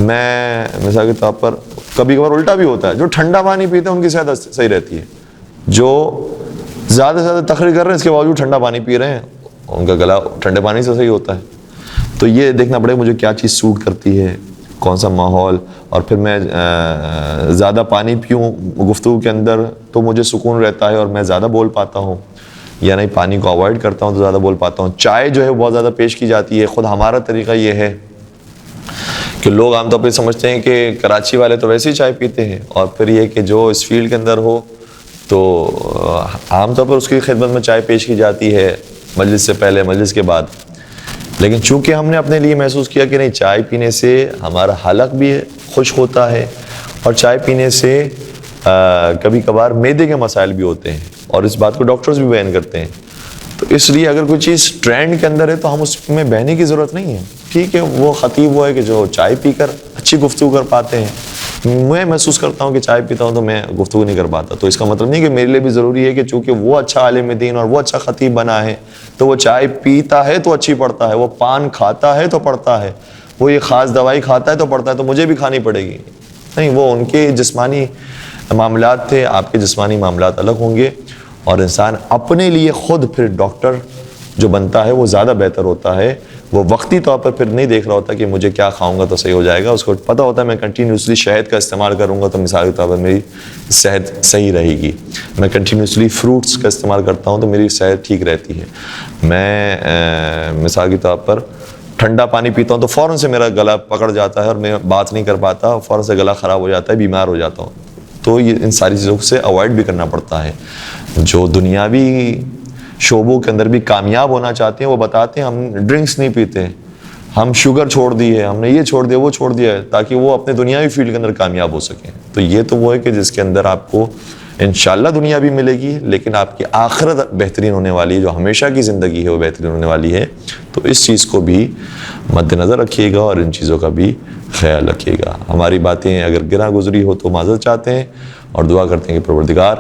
میں مثال کے طور پر کبھی کبھار الٹا بھی ہوتا ہے، جو ٹھنڈا پانی پیتے ہیں ان کی صحت صحیح رہتی ہے، جو زیادہ سے زیادہ تقریر کر رہے ہیں اس کے باوجود ٹھنڈا پانی پی رہے ہیں ان کا گلا ٹھنڈے پانی سے صحیح ہوتا ہے. تو یہ دیکھنا پڑے مجھے کیا چیز سوٹ کرتی ہے، کون سا ماحول، اور پھر میں زیادہ پانی پیوں گفتگو کے اندر تو مجھے سکون رہتا ہے اور میں زیادہ بول پاتا ہوں، یا نہیں پانی کو اوائڈ کرتا ہوں تو زیادہ بول پاتا ہوں. چائے جو ہے بہت زیادہ پیش کی جاتی ہے. خود ہمارا طریقہ یہ ہے کہ لوگ عام طور پہ سمجھتے ہیں کہ کراچی والے تو ویسے ہی چائے پیتے ہیں، اور پھر یہ کہ جو اس فیلڈ کے اندر ہو تو عام طور پر اس کی خدمت میں چائے پیش کی جاتی ہے، مجلس سے پہلے، مجلس کے بعد. لیکن چونکہ ہم نے اپنے لیے محسوس کیا کہ نہیں، چائے پینے سے ہمارا حلق بھی خشک ہوتا ہے، اور چائے پینے سے کبھی کبھار معدے کے مسائل بھی ہوتے ہیں، اور اس بات کو ڈاکٹرز بھی بیان کرتے ہیں. تو اس لیے اگر کوئی چیز ٹرینڈ کے اندر ہے تو ہم اس میں بہنے کی ضرورت نہیں ہے. ٹھیک ہے، وہ خطیب وہ ہے کہ جو چائے پی کر اچھی گفتگو کر پاتے ہیں. میں محسوس کرتا ہوں کہ چائے پیتا ہوں تو میں گفتگو نہیں کر پاتا، تو اس کا مطلب نہیں کہ میرے لیے بھی ضروری ہے کہ چونکہ وہ اچھا عالم دین اور وہ اچھا خطیب بنا ہے تو وہ چائے پیتا ہے تو اچھی پڑھتا ہے، وہ پان کھاتا ہے تو پڑھتا ہے، وہ یہ خاص دوائی کھاتا ہے تو پڑھتا ہے، تو مجھے بھی کھانی پڑے گی. نہیں، وہ ان کے جسمانی معاملات تھے، آپ کے جسمانی معاملات الگ ہوں گے. اور انسان اپنے لیے خود پھر ڈاکٹر جو بنتا ہے وہ زیادہ بہتر ہوتا ہے. وہ وقتی طور پر پھر نہیں دیکھ رہا ہوتا کہ مجھے کیا کھاؤں گا تو صحیح ہو جائے گا. اس کو پتہ ہوتا ہے میں کنٹینیوسلی شہد کا استعمال کروں گا تو مثال کے طور پر میری صحت صحیح رہے گی. میں کنٹینیوسلی فروٹس کا استعمال کرتا ہوں تو میری صحت ٹھیک رہتی ہے. میں مثال کے طور پر ٹھنڈا پانی پیتا ہوں تو فوراً سے میرا گلا پکڑ جاتا ہے اور میں بات نہیں کر پاتا، فوراً سے گلا خراب ہو جاتا ہے، بیمار ہو جاتا ہوں. تو یہ ان ساری چیزوں سے اوائڈ بھی کرنا پڑتا ہے. جو دنیاوی شعبوں کے اندر بھی کامیاب ہونا چاہتے ہیں وہ بتاتے ہیں ہم ڈرنکس نہیں پیتے، ہم شوگر چھوڑ دی ہے، ہم نے یہ چھوڑ دیا وہ چھوڑ دیا ہے، تاکہ وہ اپنے دنیاوی فیلڈ کے اندر کامیاب ہو سکیں. تو یہ تو وہ ہے کہ جس کے اندر آپ کو انشاءاللہ دنیا بھی ملے گی، لیکن آپ کی آخرت بہترین ہونے والی ہے، جو ہمیشہ کی زندگی ہے وہ بہترین ہونے والی ہے. تو اس چیز کو بھی مد نظر رکھیے گا اور ان چیزوں کا بھی خیال رکھیے گا. ہماری باتیں اگر گرا گزری ہو تو معذرت چاہتے ہیں اور دعا کرتے ہیں کہ پروردگار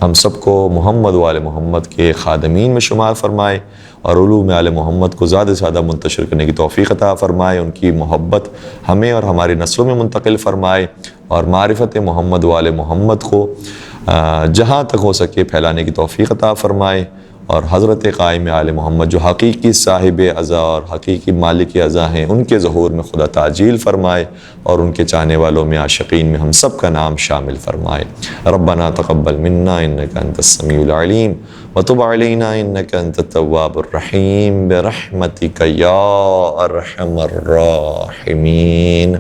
ہم سب کو محمد و آل محمد کے خادمین میں شمار فرمائے، اور علوم آل محمد کو زیادہ سے زیادہ منتشر کرنے کی توفیق عطا فرمائے، ان کی محبت ہمیں اور ہماری نسلوں میں منتقل فرمائے، اور معرفت محمد و آل محمد کو جہاں تک ہو سکے پھیلانے کی توفیق عطا فرمائے، اور حضرت قائم آل محمد جو حقیقی صاحب عزا اور حقیقی مالک عزا ہیں، ان کے ظہور میں خدا تعجیل فرمائے، اور ان کے چاہنے والوں میں عاشقین میں ہم سب کا نام شامل فرمائے۔ ربنا تقبل منا انک انت السمیع العلیم وتب علینا انک انت التواب الرحیم برحمتک یا ارحم الراحمین۔